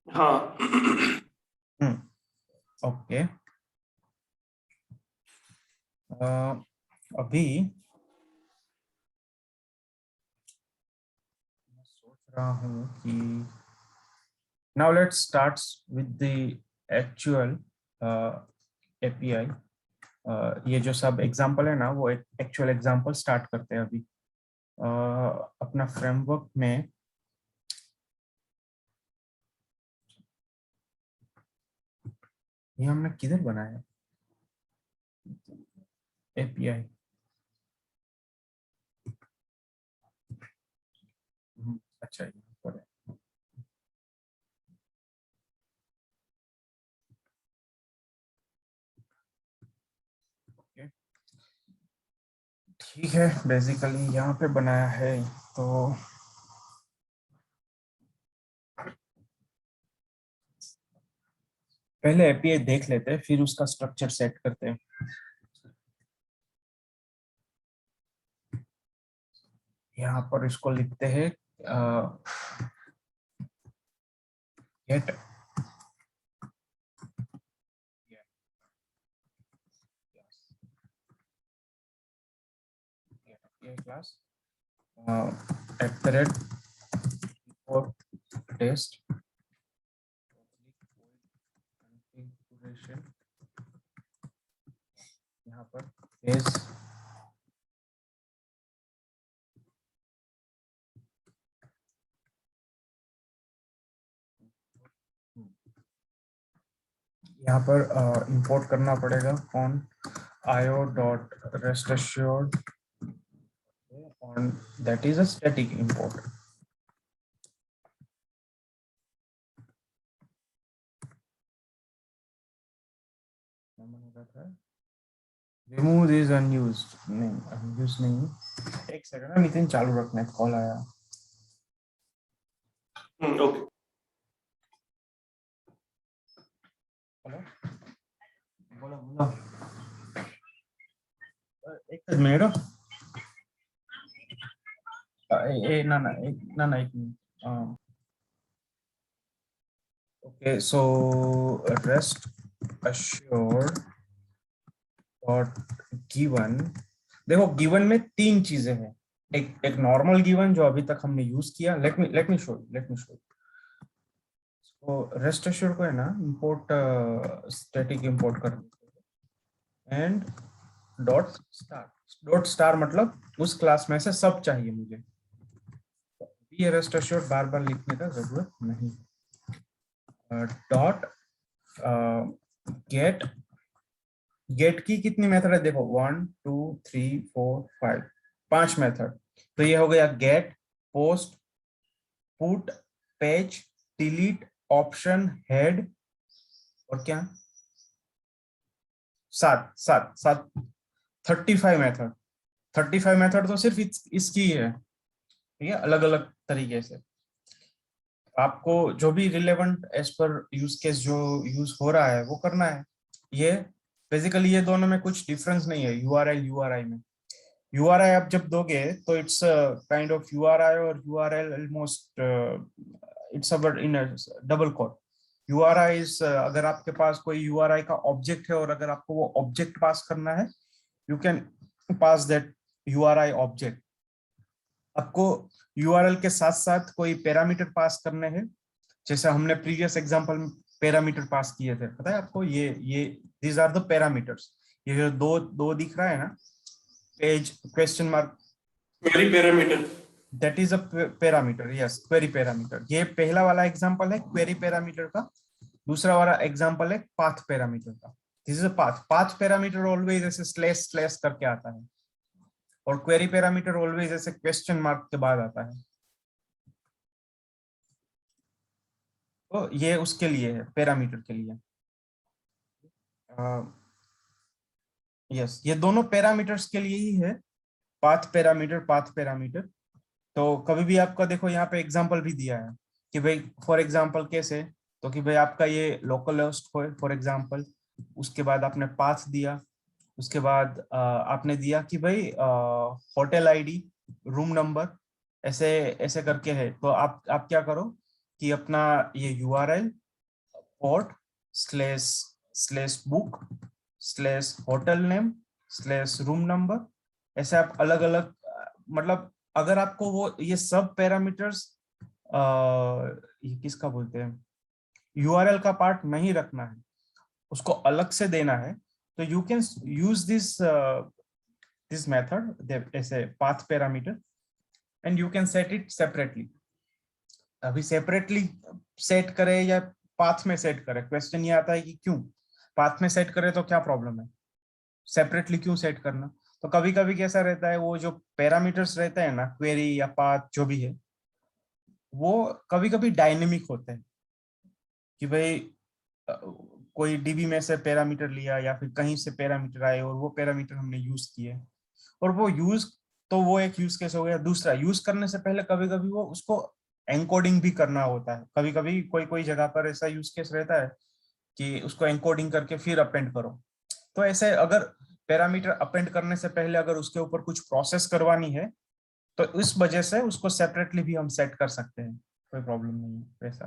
हाँ।
ओके, अभी मैं सोच रहा हूँ कि now let's start with the actual API. ये जो सब एग्जांपल है ना, वो एक एक्चुअल एग्जांपल स्टार्ट करते हैं अभी। अपना फ्रेमवर्क में ये हमने किधर बनाया एपीआई? अच्छा, यहाँ पर है। Okay. ठीक है, बेसिकली यहाँ पे बनाया है, तो पहले एपीआई देख लेते हैं फिर उसका स्ट्रक्चर सेट करते हैं। यहाँ पर इसको लिखते हैं गेट क्लास @ टेस्ट कॉन्फ़िगरेशन, यहाँ पर बेस यहाँ पर इंपोर्ट करना पड़ेगा कौन io.rest assured on, that is a static import। Remove this unused, नहीं अनयूज नहीं, एक सेकंड ना नितिन, चालू रखना है, कॉल आया।
ओके।
हेलो, बोलो बोलो, एक मिनट, ना ना एक minute. Okay, so rest assured dot given, देखो गिवन में तीन चीजें हैं, एक नॉर्मल गिवन जो अभी तक हमने यूज किया, लेट मी शो, तो रेस्ट एश्योर्ड को है ना इंपोर्ट स्टैटिक इंपोर्ट कर देते हैं एंड डॉट स्टार मतलब उस क्लास में से सब चाहिए मुझे, ये रेस्ट एश्योर्ड बार बार लिखने का जरूरत नहीं। डॉट गेट, गेट की कितनी मेथड है देखो 1 2 3 4 5, 5 मेथड। तो ये हो गया get, post, put, patch, delete, option, head और क्या, सात सात सात 35 मेथड। 35 मेथड तो सिर्फ इसकी है, ठीक है, अलग अलग तरीके से। आपको जो भी relevant as per use case जो यूज हो रहा है वो करना है। ये बेसिकली ये दोनों में कुछ डिफरेंस नहीं है यूआरएल यूआरआई में। यूआरआई आप जब दोगे तो इट्स काइंड ऑफ यूआरआई और URL almost it's a in double quote. URI is अगर आपके पास कोई यूआरआई का ऑब्जेक्ट है और अगर आपको वो ऑब्जेक्ट पास करना है, you can pass that URI object. आपको यूआरएल के साथ साथ कोई पैरामीटर पास करने हैं, जैसे हमने प्रीवियस एग्जांपल में पैरामीटर पास किए थे, पता है आपको, ये दीज आर द पैरामीटर्स। ये जो दो दो दिख रहा है ना, page question mark,
query parameter.
That is a parameter, yes query parameter. ये पहला वाला एग्जांपल है क्वेरी पैरामीटर का, दूसरा वाला एग्जांपल है पाथ पैरामीटर का। This is a path, path parameter always ऐसे स्लैश स्लैश करके आता है और क्वेरी पैरामीटर ऑलवेज ऐसे क्वेश्चन मार्क के बाद आता है। तो ये उसके लिए है, पैरामीटर के लिए। यस ये दोनों पैरामीटर्स के लिए ही है, पाथ पैरामीटर पाथ पैरामीटर। तो कभी भी आपका देखो यहाँ पे एग्जांपल भी दिया है कि भाई फॉर एग्जांपल कैसे, तो कि भाई आपका ये लोकल होस्ट हो फॉर एग्जांपल, उसके बाद आपने पाथ दिया, उसके बाद आपने दिया कि भाई होटल आईडी, रूम नंबर, ऐसे ऐसे करके है। तो आप क्या करो कि अपना ये URL port slash slash book slash hotel name slash room number, ऐसे आप अलग अलग मतलब अगर आपको वो ये सब पैरामीटर्स ये किसका बोलते हैं यूआरएल का पार्ट नहीं रखना है, उसको अलग से देना है, तो you can use this method ऐसे path parameter and you can set it separately. अभी सेपरेटली सेट करे या पाथ में सेट करे, क्वेश्चन ये आता है कि क्यों पाथ में सेट करे तो क्या प्रॉब्लम है, सेपरेटली क्यों सेट करना। तो कभी कभी कैसा रहता है वो जो पैरामीटर्स रहते हैं ना क्वेरी या पाथ जो भी है, वो कभी कभी डायनेमिक होते हैं कि भाई कोई डीबी में से पैरामीटर लिया या फिर कहीं से पैरामीटर आए और वो पैरामीटर हमने यूज किए और वो यूज, तो वो एक यूज केस हो गया। दूसरा, यूज करने से पहले कभी कभी वो उसको एनकोडिंग भी करना होता है, कभी कभी कोई कोई जगह पर ऐसा यूज केस रहता है कि उसको एनकोडिंग करके फिर अपेंड करो। तो ऐसे अगर पैरामीटर अपेंड करने से पहले अगर उसके ऊपर कुछ प्रोसेस करवानी है तो इस वजह से उसको सेपरेटली भी हम सेट कर सकते हैं, कोई प्रॉब्लम नहीं है वैसा।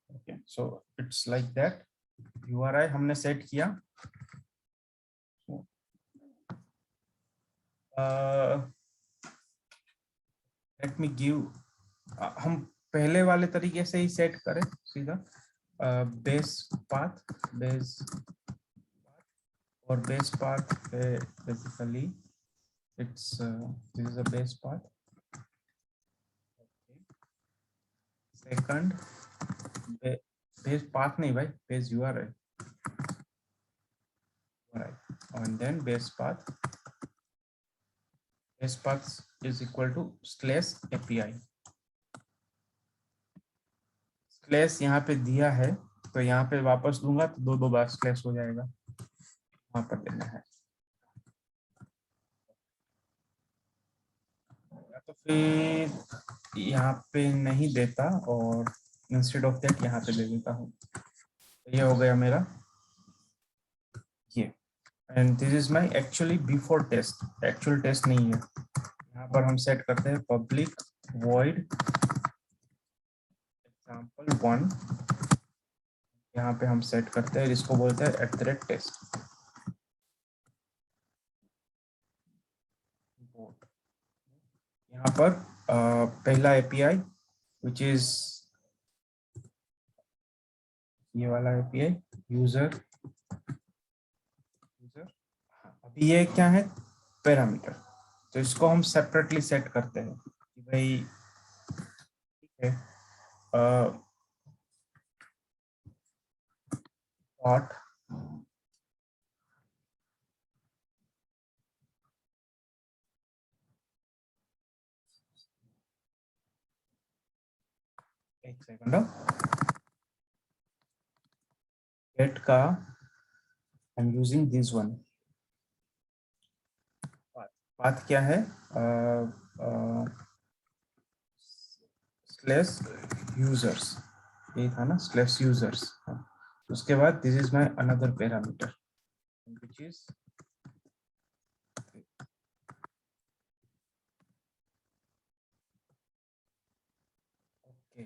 Okay so it's like that, URI हमने सेट किया। लेट मी गिव, हम पहले वाले तरीके से ही सेट करें सीधा, बेस पाथ बेस, और बेस पाथ पे basically it's this is a base path. Second base path नहीं भाई, base URI, and then base path is equal to slash API। Slash यहाँ पे दिया है तो यहाँ पे वापस दूंगा तो दो दो बार स्लैश हो जाएगा, वहां पर देना है। या तो फिर यहाँ पे नहीं देता और इंस्टेड ऑफ दैट यहाँ पे दे देता हूँ। ये हो गया मेरा ये, and this is my actually before test, actual test नहीं है। यहाँ पर हम सेट करते हैं पब्लिक वॉइड example1, यहाँ पे हम सेट करते हैं, इसको बोलते हैं @test। यहाँ पर पहला एपीआई which is ये वाला API यूजर। अभी ये क्या है, पैरामीटर, तो इसको हम सेपरेटली सेट करते हैं कि भाई ठीक है डॉट एक सेकंड, गेट का I am using this one, path क्या है स्लैश यूजर्स, ये था ना स्लैश यूजर्स। उसके बाद this is my another parameter which is okay.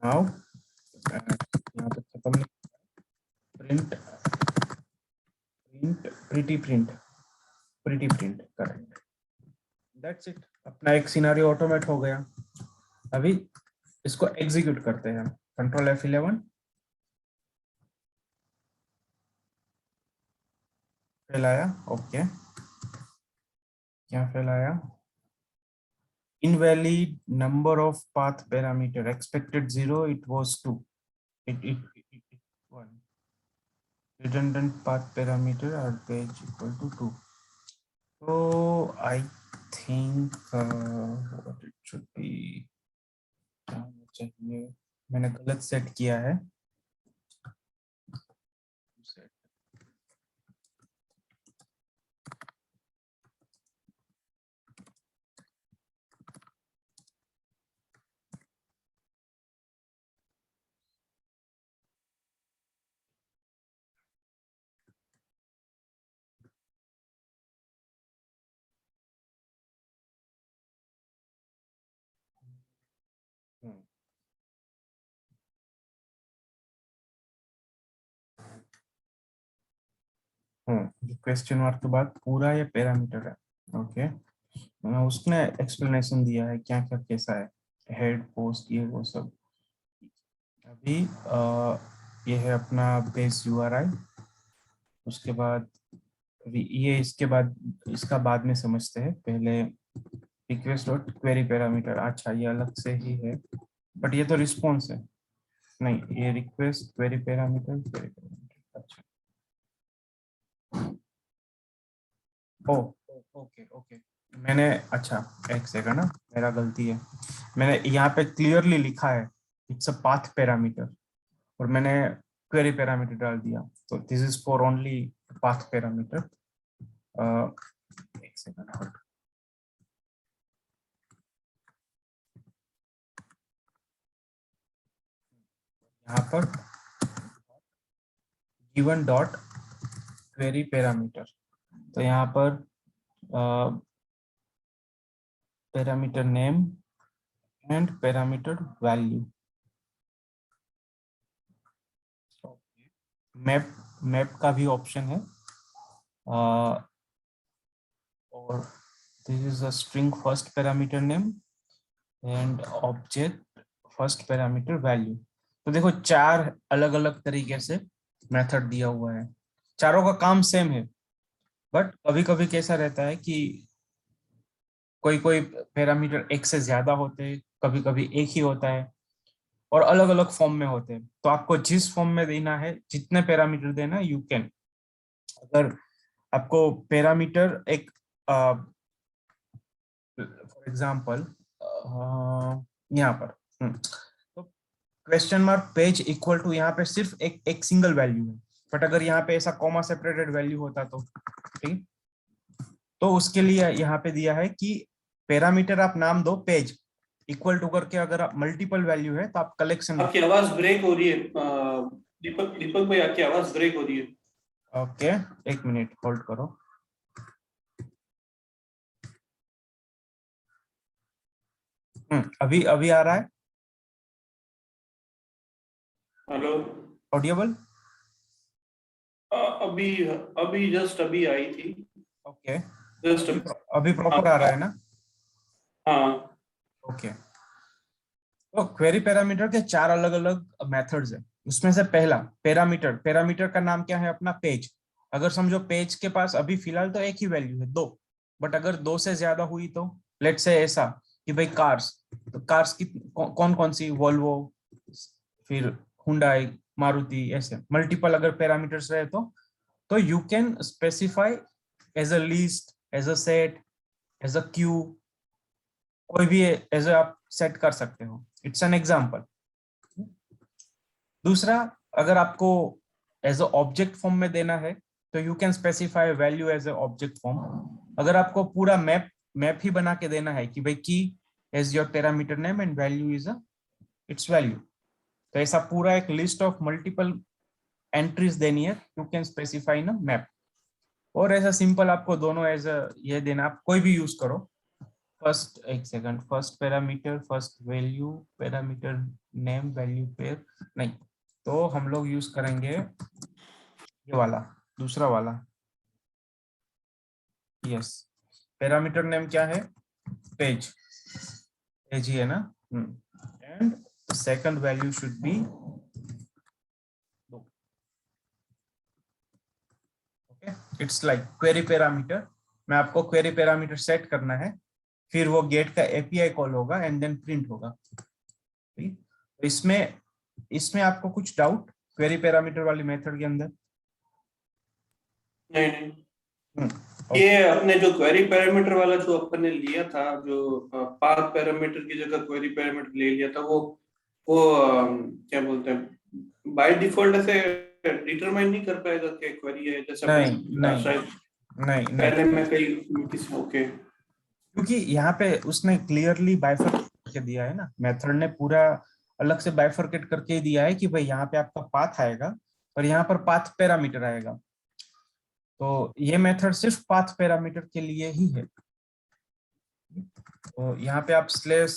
Now यहाँ पे खत्म, print pretty print correct, that's it. अपना एक सिनेरियो ऑटोमेट हो गया। अभी इसको एग्जीक्यूट करते हैं, कंट्रोल F11, फेल आया, ओके क्या फेल आया, invalid number of path parameter expected 0, it was 2, it 1, redundant path parameter are page equal to 2, so I think what it should be, चाहिए मैंने गलत सेट किया है, क्वेश्चन मार्क के बाद पूरा ये पैरामीटर है, ओके उसने एक्सप्लेनेशन दिया है क्या क्या कैसा है, हेड पोस्ट ये वो सब। अभी ये है अपना बेस URI, उसके बाद ये इसके बाद इसका बाद में समझते हैं, पहले रिक्वेस्ट डॉट क्वेरी पैरामीटर, अच्छा ये अलग से ही है बट ये तो रिस्पॉन्स है, नहीं ये रिक्वेस्ट क्वेरी पैरामीटर, अच्छा ओ ओके ओके मैंने, अच्छा एक सेकंड ना मेरा गलती है, मैंने यहाँ पे क्लियरली लिखा है इट्स अ पाथ पैरामीटर और मैंने क्वेरी पैरामीटर डाल दिया, तो this is for only path parameter. एक सेकंड, यहाँ पर गिवन डॉट क्वेरी पैरामीटर, तो यहाँ पर parameter name and parameter value, map का भी ऑप्शन है, और this is a string first parameter name and object first parameter value. तो देखो चार अलग अलग तरीके से मेथड दिया हुआ है, चारों का काम सेम है, बट कभी कभी कैसा रहता है कि कोई कोई पैरामीटर एक से ज्यादा होते हैं, कभी कभी एक ही होता है और अलग अलग फॉर्म में होते हैं, तो आपको जिस फॉर्म में देना है जितने पैरामीटर देना यू कैन। अगर आपको पैरामीटर एक फॉर एग्जांपल यहाँ पर तो question mark page equal to, यहाँ पे सिर्फ एक सिंगल वैल्यू है, बट अगर यहाँ पे ऐसा कॉमा सेपरेटेड वैल्यू होता तो ठीक, तो उसके लिए यहाँ पे दिया है कि पैरामीटर आप नाम दो पेज इक्वल टू करके, अगर आप मल्टीपल वैल्यू है तो आप कलेक्शन।
आपकी आवाज ब्रेक हो रही है दीपक भाई, आपकी आवाज ब्रेक हो रही है।
ओके एक मिनट होल्ड करो, अभी अभी आ रहा है
हेलो,
ऑडियबल,
अभी अभी जस्ट अभी आई थी,
ओके
जस्ट
अभी प्रॉपर आ रहा है ना,
हाँ
ओके तो क्वेरी पैरामीटर के 4 अलग अलग मेथड्स है। उसमें से पहला पैरामीटर, पैरामीटर का नाम क्या है अपना पेज। अगर समझो पेज के पास अभी फिलहाल तो एक ही वैल्यू है 2, बट अगर 2 से ज्यादा हुई तो लेट से ऐसा कि भाई कार्स, तो कार्स की कौन कौन सी, वोल्वो, फिर हुंडई, मारुति, ऐसे मल्टीपल अगर पैरामीटर्स रहे तो you can specify as a list, as a set, as a queue, कोई भी एज आप सेट कर सकते हो। It's an example. दूसरा, अगर आपको एज अ ऑब्जेक्ट फॉर्म में देना है तो you can specify value as a object form. अगर आपको पूरा मैप ही बना के देना है कि भाई की as your parameter name and value is a it's value, तो ऐसा पूरा एक लिस्ट ऑफ मल्टीपल एंट्रीज देनी है, you can specify in a map. और ऐसा सिंपल आपको दोनों एज अ ये देना, आप कोई भी यूज करो। फर्स्ट, एक second, first parameter, first value, parameter name, value pair, नहीं, तो हम लोग यूज करेंगे ये वाला, दूसरा वाला। यस, पैरामीटर नेम क्या है, पेज, पेज ही है ना। And second value should be, okay, it's like query parameter. मैं आपको क्वेरी पैरामीटर सेट करना है, फिर वो गेट का एपीआई कॉल होगा एंड देन प्रिंट होगा। ठीक, तो इसमें आपको कुछ डाउट क्वेरी पैरामीटर वाली मेथड के अंदर?
नहीं नहीं,
okay.
ये अपने जो क्वेरी पैरामीटर वाला जो अपन ने लिया था, जो पाथ पैरामीटर की जगह क्वेरी पैरामीटर ले लिया था, वो क्या बोलते हैं, बाय डिफॉल्ट ऐसे डिटरमाइन नहीं कर पाएगा कि क्वेरी है, जैसे
नहीं
अपन
नहीं
शायद
नहीं नहीं,
पहले में कहीं किसी, ओके।
क्योंकि यहाँ पे उसने क्लियरली बाइफरकेट करके दिया है ना, मेथड ने पूरा अलग से बाइफरकेट करके दिया है कि भाई यहाँ पे आपका पाथ आएगा और यहाँ पर पाथ पैरामीटर आएगा। तो ये मेथड सिर्फ पाथ पैरामीटर के लिए ही है। तो यहाँ पे आप स्लेश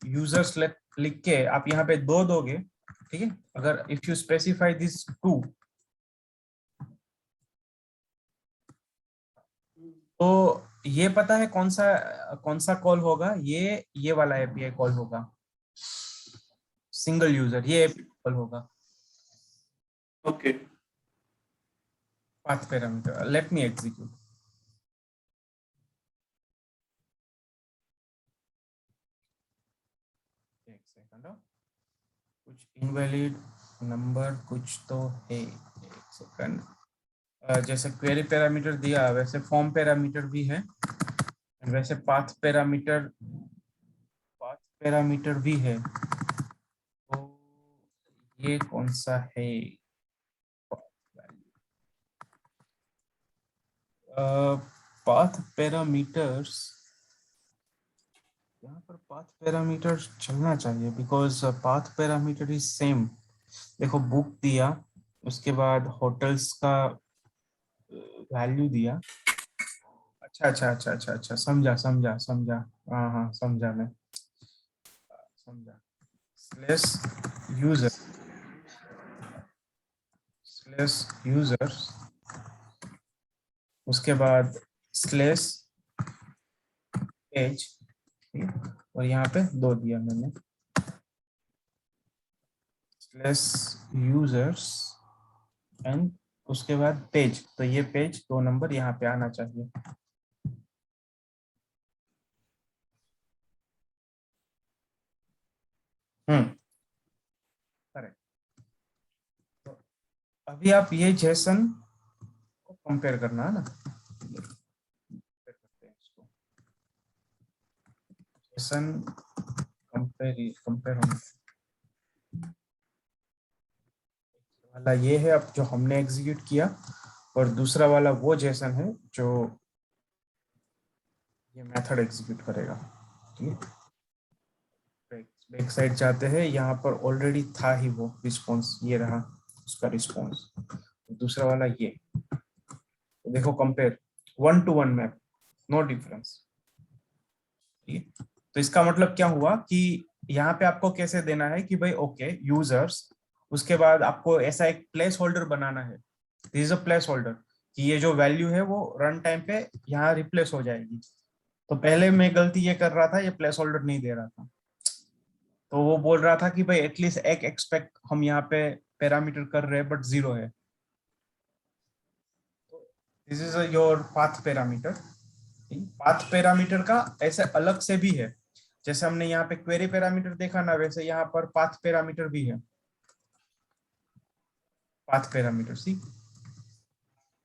यूजर्स लिख के आप यहाँ पे 2 दोगे, ठीक है। अगर इफ यू स्पेसिफाई दिस 2, तो ये पता है कौन सा कॉल होगा, ये वाला एपीआई कॉल होगा, सिंगल यूजर, ये एपीआई कॉल होगा
okay,
path parameter. Let me execute. एक सेकंड, कुछ इनवैलिड नंबर कुछ तो है, एक सेकंड। जैसे क्वेरी पैरामीटर दिया वैसे फॉर्म पैरामीटर भी है, वैसे पाथ पैरामीटर भी है। तो ये कौन सा है? पाथ पैरामीटर्स, यहाँ पर पाथ पैरामीटर चलना चाहिए because path parameter is same. देखो बुक दिया, उसके बाद होटल्स का वैल्यू दिया। अच्छा अच्छा अच्छा अच्छा अच्छा, समझा समझा समझा, हाँ हाँ समझा, मैं समझा। स्लेश यूजर, स्लेश यूजर्स, उसके बाद स्लेश पेज, और यहाँ पे 2 दिया मैंने, स्लेश यूजर्स एंड उसके बाद पेज। तो ये पेज 2 नंबर यहाँ पे आना चाहिए। करेक्ट। तो अभी आप ये जेसन को कंपेयर करना है ना, जेसन कंपेयर होना वाला ये है अब जो हमने एग्जीक्यूट किया, और दूसरा वाला वो जेसन है जो ये मेथड एग्जीक्यूट करेगा। ठीक है, बैक साइड जाते हैं, यहाँ पर ऑलरेडी था ही वो रिस्पॉन्स, ये रहा उसका रिस्पॉन्स। दूसरा वाला ये, तो देखो compare 1 to 1 map, no difference. ठीक है, तो इसका मतलब क्या हुआ कि यहाँ पे आपको कैसे देना है कि भाई ओके यूजर्स, उसके बाद आपको ऐसा एक प्लेस होल्डर बनाना है, this is a place holder, कि ये जो वैल्यू है वो रन टाइम पे यहाँ रिप्लेस हो जाएगी। तो पहले मैं गलती ये कर रहा था, ये प्लेस होल्डर नहीं दे रहा था। तो वो बोल रहा था कि भाई एटलीस्ट एक एक्सपेक्ट हम यहाँ पे पैरामीटर कर रहे हैं बट 0 है। This is your path parameter. Path parameter का ऐसे अलग से भी है, जैसे हमने यहाँ पे क्वेरी पैरामीटर देखा ना, वैसे यहाँ पर पाथ पैरामीटर भी है। पाथ पैरामीटर सी,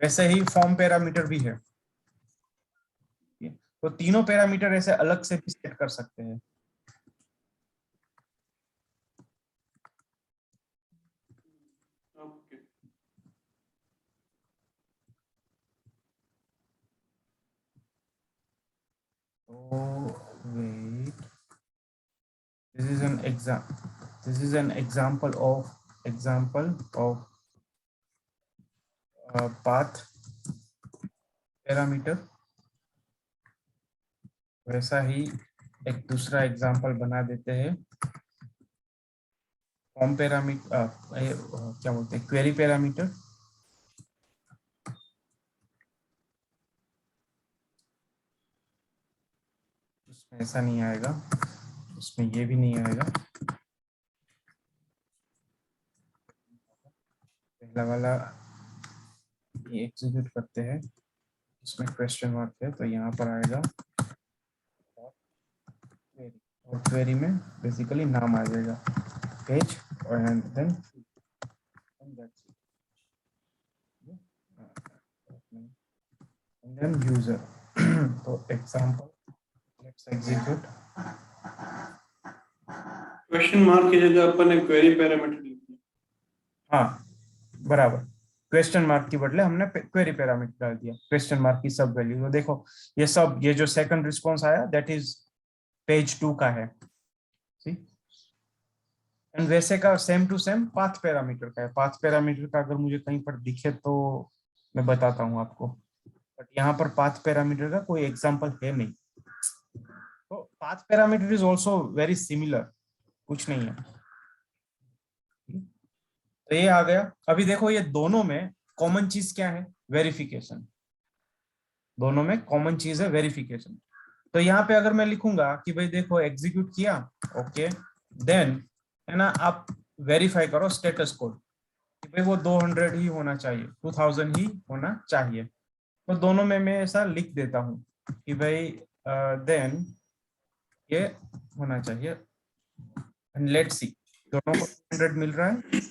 वैसे ही फॉर्म पैरामीटर भी है। तो तीनों पैरामीटर ऐसे अलग से भी सेट कर सकते हैं।
Okay.
So wait, this is an example of path parameter। वैसा ही एक दूसरा एग्जांपल बना देते हैं फॉर्म पैरामीटर, क्या बोलते हैं, क्वेरी पैरामीटर। उसमें ऐसा नहीं आएगा, उसमें ये भी नहीं आएगा। पहला वाला ये एग्जीक्यूट करते हैं, इसमें क्वेश्चन मार्क है तो यहाँ पर आएगा और क्वेरी में बेसिकली नाम आ जाएगा पेज एंड देन यूजर। तो example, let's execute.
Question mark की जगह अपन ने क्वेरी पैरामीटर लिख दिया।
हाँ बराबर, क्वेश्चन मार्क की बदले हमने क्वेरी पैरामीटर डाल दिया, क्वेश्चन मार्क की सब वैल्यू। तो देखो ये सब, ये जो सेकंड रिस्पॉन्स आया दैट इज पेज 2 का है, सी। एंड वैसे का same to same path parameter का है। पाथ पैरामीटर का अगर मुझे कहीं पर दिखे तो मैं बताता हूँ आपको, बट यहाँ पर पाथ पैरामीटर का कोई एग्जांपल है नहीं। तो path parameter is also very similar, कुछ नहीं है। तो ये आ गया। अभी देखो ये दोनों में कॉमन चीज क्या है, वेरिफिकेशन। दोनों में कॉमन चीज है वेरिफिकेशन। तो यहाँ पे अगर मैं लिखूंगा कि भाई देखो एग्जीक्यूट किया, ओके, देन है ना, आप वेरीफाई करो स्टेटस कोड कि भाई वो 200 ही होना चाहिए, 2000 ही होना चाहिए। तो दोनों में मैं ऐसा लिख देता हूँ कि भाई देन ये होना चाहिए। लेट्स सी, दोनों को 200 मिल रहा है।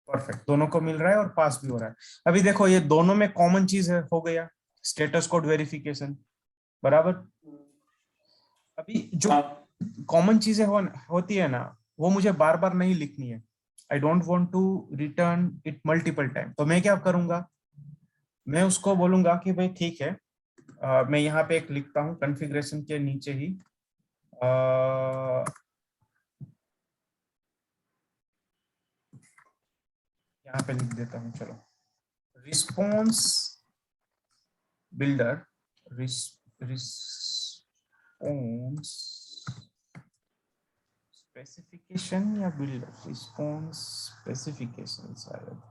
परफेक्ट, दोनों को मिल रहा है और पास भी हो रहा है। अभी देखो ये दोनों में कॉमन चीज है, हो गया स्टेटस कोड वेरिफिकेशन, बराबर। अभी जो कॉमन चीजें होती है ना, वो मुझे बार बार नहीं लिखनी है। I don't want to return it multiple time. तो मैं क्या करूंगा, मैं उसको बोलूंगा कि भाई ठीक है, मैं यहाँ पे एक लिखता हूँ कॉन्फ़िगरेशन के नीचे ही, यहाँ पे लिख देता हूँ, चलो, रिस्पॉन्स बिल्डर, रिस्पॉन्स स्पेसिफिकेशन या बिल्डर, रिस्पॉन्स स्पेसिफिकेशन शायद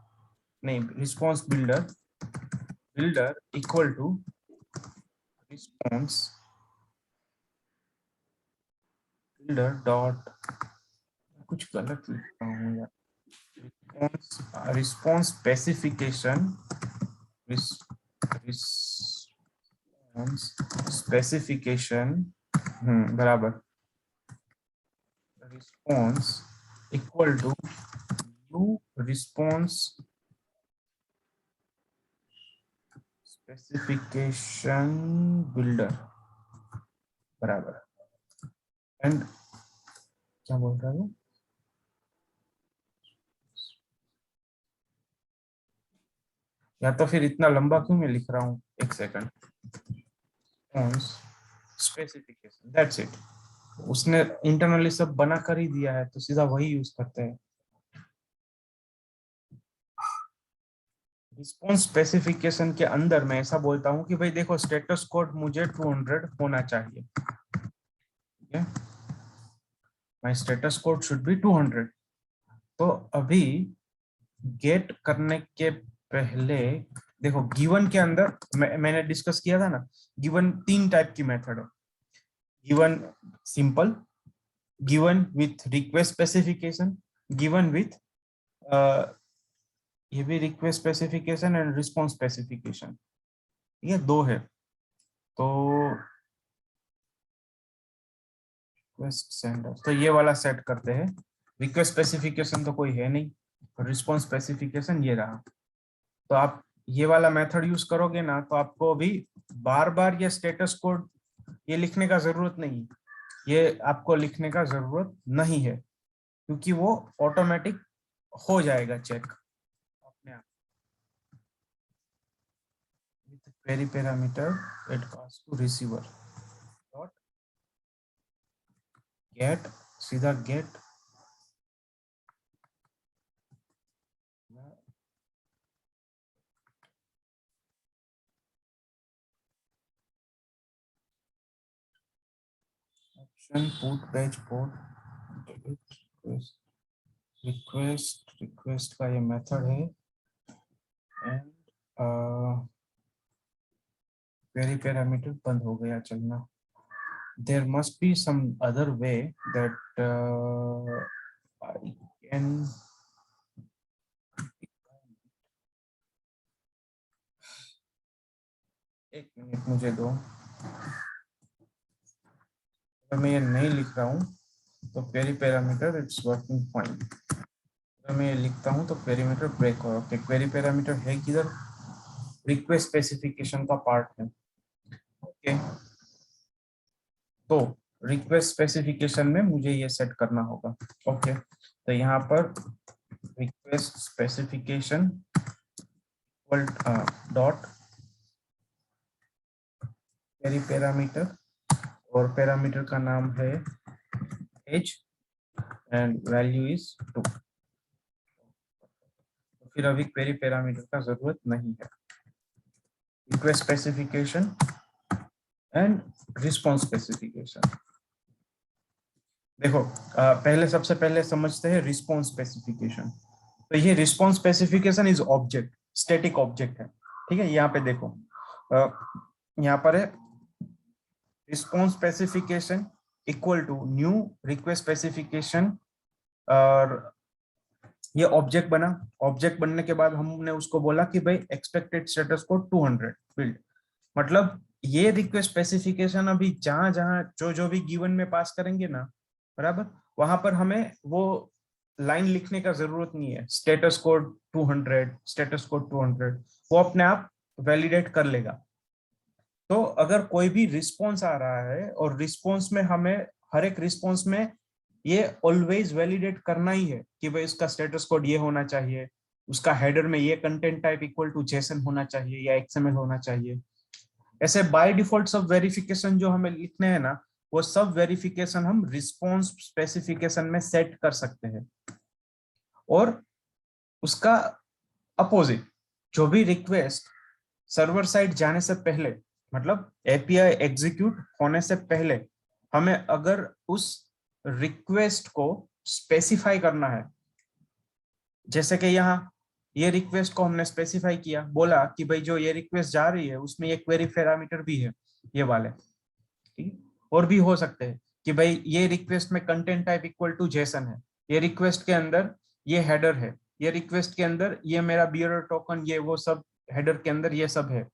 नहीं, response builder equal to response builder dot, कुछ गलत लिख रहा हूँ यार, रिस्पॉन्स स्पेसिफिकेशन, रिस्पॉन्स स्पेसिफिकेशन, बराबर, response equal to new response specification builder, बराबर। एंड क्या बोल रहा है, या तो फिर इतना लंबा क्यों मैं लिख रहा हूँ, एक सेकंड, स्पेसिफिकेशन, दैट्स इट। उसने इंटरनली सब बना कर ही दिया है तो सीधा वही यूज करते हैं। रिस्पॉन्स स्पेसिफिकेशन के अंदर मैं ऐसा बोलता हूँ कि भाई देखो स्टेटस कोड मुझे 200 होना चाहिए, ठीक है, my status code should be 200। तो अभी गेट करने के पहले देखो गिवन के अंदर मैंने डिस्कस किया था ना, गिवन 3 टाइप की मेथड है। Given simple, given with request specification, given with ये भी request specification and response specification, ये 2 है। तो रिक्वेस्ट सेंडर, तो ये वाला सेट करते हैं। रिक्वेस्ट स्पेसिफिकेशन तो कोई है नहीं, रिस्पॉन्स स्पेसिफिकेशन ये रहा। तो आप ये वाला मेथड यूज करोगे ना, तो आपको अभी बार बार ये स्टेटस कोड ये लिखने का जरूरत नहीं, ये आपको लिखने का जरूरत नहीं है, क्योंकि वो ऑटोमेटिक हो जाएगा चेक अपने आप। With query parameter it pass to receiver dot get, सीधा get option put page port request का ये मेथड है एंड क्वेरी पैरामीटर बंद हो गया चलना। There must be some other way that I can एक मिनट मुझे दो, अगर मैं ये नहीं लिख रहा हूँ तो query parameter it's working fine. अगर मैं ये लिखता हूँ तो पैरामीटर ब्रेक हो, ओके क्वेरी पैरामीटर है किधर, रिक्वेस्ट स्पेसिफिकेशन का पार्ट है। ओके तो रिक्वेस्ट स्पेसिफिकेशन में मुझे ये सेट करना होगा। ओके तो यहाँ पर request specification dot query parameter, और पैरामीटर का नाम है एज एंड वैल्यू इज 2। तो फिर अभी क्वेरी पैरामीटर का जरूरत नहीं है। Request specification and response specification. देखो पहले सबसे पहले समझते हैं रिस्पॉन्स स्पेसिफिकेशन। तो ये response specification is object, static object है। ठीक है, यहाँ पे देखो यहाँ पर है response specification equal to new request specification, और ये ऑब्जेक्ट बना। ऑब्जेक्ट बनने के बाद हमने उसको बोला कि भाई एक्सपेक्टेड स्टेटस को 200 फील्ड, मतलब ये रिक्वेस्ट स्पेसिफिकेशन अभी जहां जहां जो भी गिवन में पास करेंगे ना, बराबर वहां पर हमें वो लाइन लिखने का जरूरत नहीं है स्टेटस कोड 200, स्टेटस कोड 200, वो अपने आप वैलिडेट कर लेगा। तो अगर कोई भी रिस्पॉन्स आ रहा है और रिस्पॉन्स में हमें हर एक रिस्पॉन्स में ये ऑलवेज वैलिडेट करना ही है कि भाई उसका स्टेटस कोड ये होना चाहिए, उसका हेडर में ये content type equal to JSON होना चाहिए या एक्सएमएल होना चाहिए। ऐसे बाय डिफॉल्ट सब वेरिफिकेशन जो हमें लिखने हैं ना, वो सब वेरिफिकेशन हम रिस्पॉन्स स्पेसिफिकेशन में सेट कर सकते हैं। और उसका अपोजिट, जो भी रिक्वेस्ट सर्वर साइड जाने से पहले, मतलब एपीआई एग्जीक्यूट होने से पहले, हमें अगर उस रिक्वेस्ट को स्पेसिफाई करना है, जैसे कि यहाँ ये रिक्वेस्ट को हमने स्पेसिफाई किया, बोला कि भाई जो ये रिक्वेस्ट जा रही है उसमें ये क्वेरी पैरामीटर भी है, ये वाले, ठीक है। और भी हो सकते हैं कि भाई ये रिक्वेस्ट में content type equal to JSON है, ये रिक्वेस्ट के अंदर ये हेडर है, ये रिक्वेस्ट के अंदर ये मेरा बियरर टोकन, ये वो सब हेडर के अंदर ये सब है।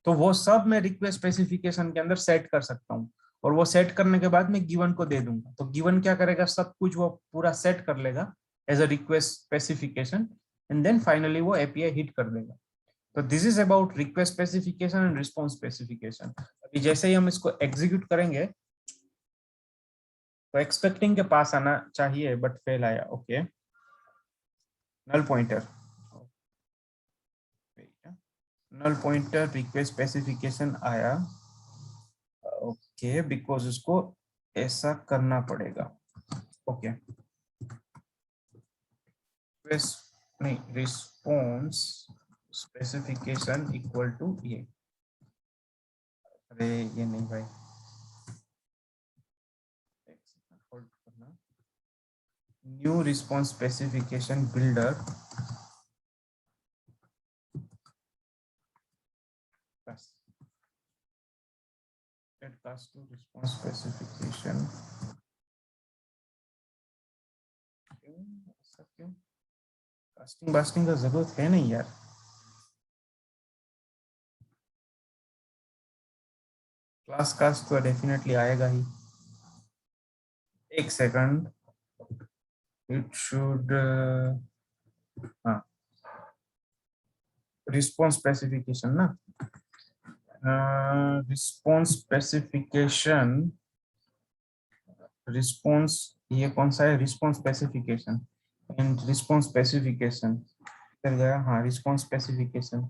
तो वो सब मैं रिक्वेस्ट स्पेसिफिकेशन के अंदर सेट कर सकता हूँ, और वो सेट करने के बाद मैं गिवन को दे दूंगा, तो गिवन क्या करेगा, सब कुछ वो पूरा सेट कर लेगा as a request specification, and then finally वो एपीआई हिट कर देगा। तो this is about request specification and response specification. अभी जैसे ही हम इसको एग्जीक्यूट करेंगे तो एक्सपेक्टिंग के पास आना चाहिए, बट फेल आया। Okay null pointer, null pointer request specification आया। ओके बिकॉज उसको ऐसा करना पड़ेगा। ओके नहीं, रिस्पॉन्स स्पेसिफिकेशन इक्वल टू ये, अरे ये नहीं भाई, होल्ड करना, new response specification builder class to response specification. क्यों कास्टिंग बास्टिंग का जरूरत है नहीं यार. क्लास कास्ट तो डेफिनेटली आएगा ही. एक सेकंड. इट शुड हाँ रिस्पॉन्स स्पेसिफिकेशन ना. Response specification. रिस्पॉन्स ये कौन सा है? Response specification and response specification कर गया. हाँ रिस्पॉन्स स्पेसिफिकेशन.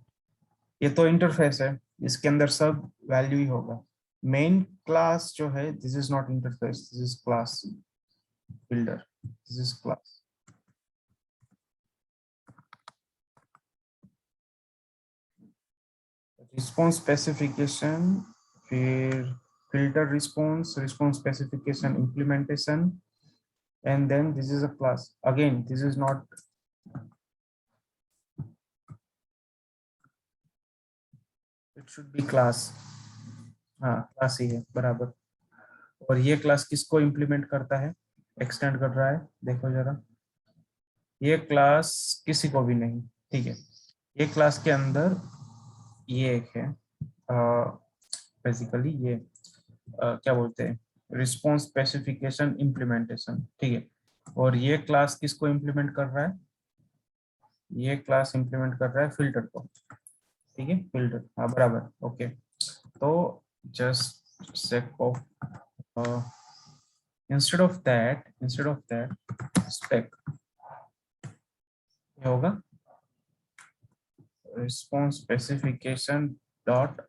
ये तो इंटरफेस है, इसके अंदर सब वैल्यू ही होगा. मेन क्लास जो है, this is not interface, this is class builder, this is class. Response specification, फिर filter response, response specification implementation, and then this is a class. Again, this is not, it should be class. हाँ क्लास ही है बराबर. और ये क्लास किसको इंप्लीमेंट करता है, एक्सटेंड कर रहा है? देखो जरा, ये क्लास किसी को भी नहीं. ठीक है, ये क्लास के अंदर ये एक है बेसिकली ये क्या बोलते हैं, रिस्पॉन्स स्पेसिफिकेशन इम्प्लीमेंटेशन. ठीक है, और ये क्लास किसको इम्प्लीमेंट कर रहा है? ये क्लास इम्प्लीमेंट कर रहा है फिल्टर को. ठीक है, फिल्टर. हाँ बराबर. ओके, तो just sec of instead of that spec क्या होगा? Response specification dot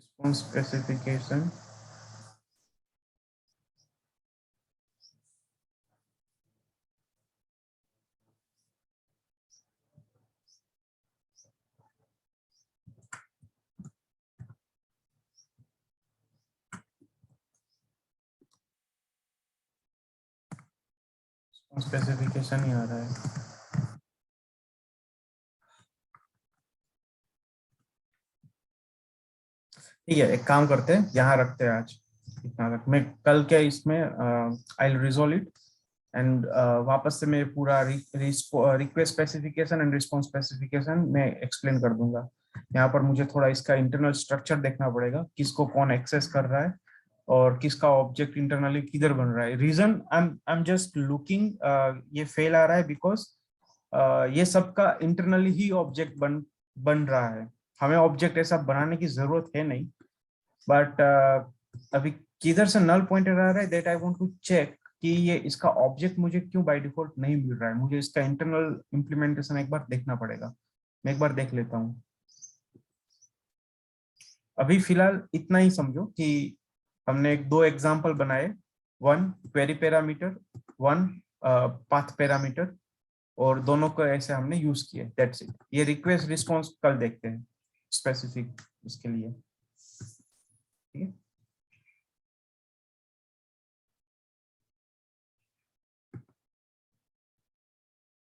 response specification specification ही आ रहा है. ठीक है, एक काम करते हैं, यहाँ रखते हैं आज इतना तक. मैं कल क्या इसमें I will resolve it and वापस से मैं पूरा request specification and response specification मैं एक्सप्लेन कर दूंगा. यहाँ पर मुझे थोड़ा इसका इंटरनल स्ट्रक्चर देखना पड़ेगा, किसको कौन एक्सेस कर रहा है और किसका ऑब्जेक्ट इंटरनली किधर बन रहा है. Reason I am just looking, ये फेल आ रहा है बिकॉज ये सबका इंटरनली ही ऑब्जेक्ट बन रहा है. हमें ऑब्जेक्ट ऐसा बनाने की जरूरत है नहीं, बट अभी किधर से नल पॉइंटर आ रहा है, that I want to check कि ये इसका ऑब्जेक्ट मुझे क्यों बाय डिफॉल्ट नहीं मिल रहा है. मुझे इसका इंटरनल इम्प्लीमेंटेशन एक बार देखना पड़ेगा. मैं एक बार देख लेता हूँ. अभी फिलहाल इतना ही समझो कि हमने दो एग्जांपल बनाए, one query parameter, one path parameter, और दोनों को ऐसे हमने यूज किए. That's it. ये रिक्वेस्ट रिस्पॉन्स कल देखते हैं स्पेसिफिक इसके लिए. ठीक है.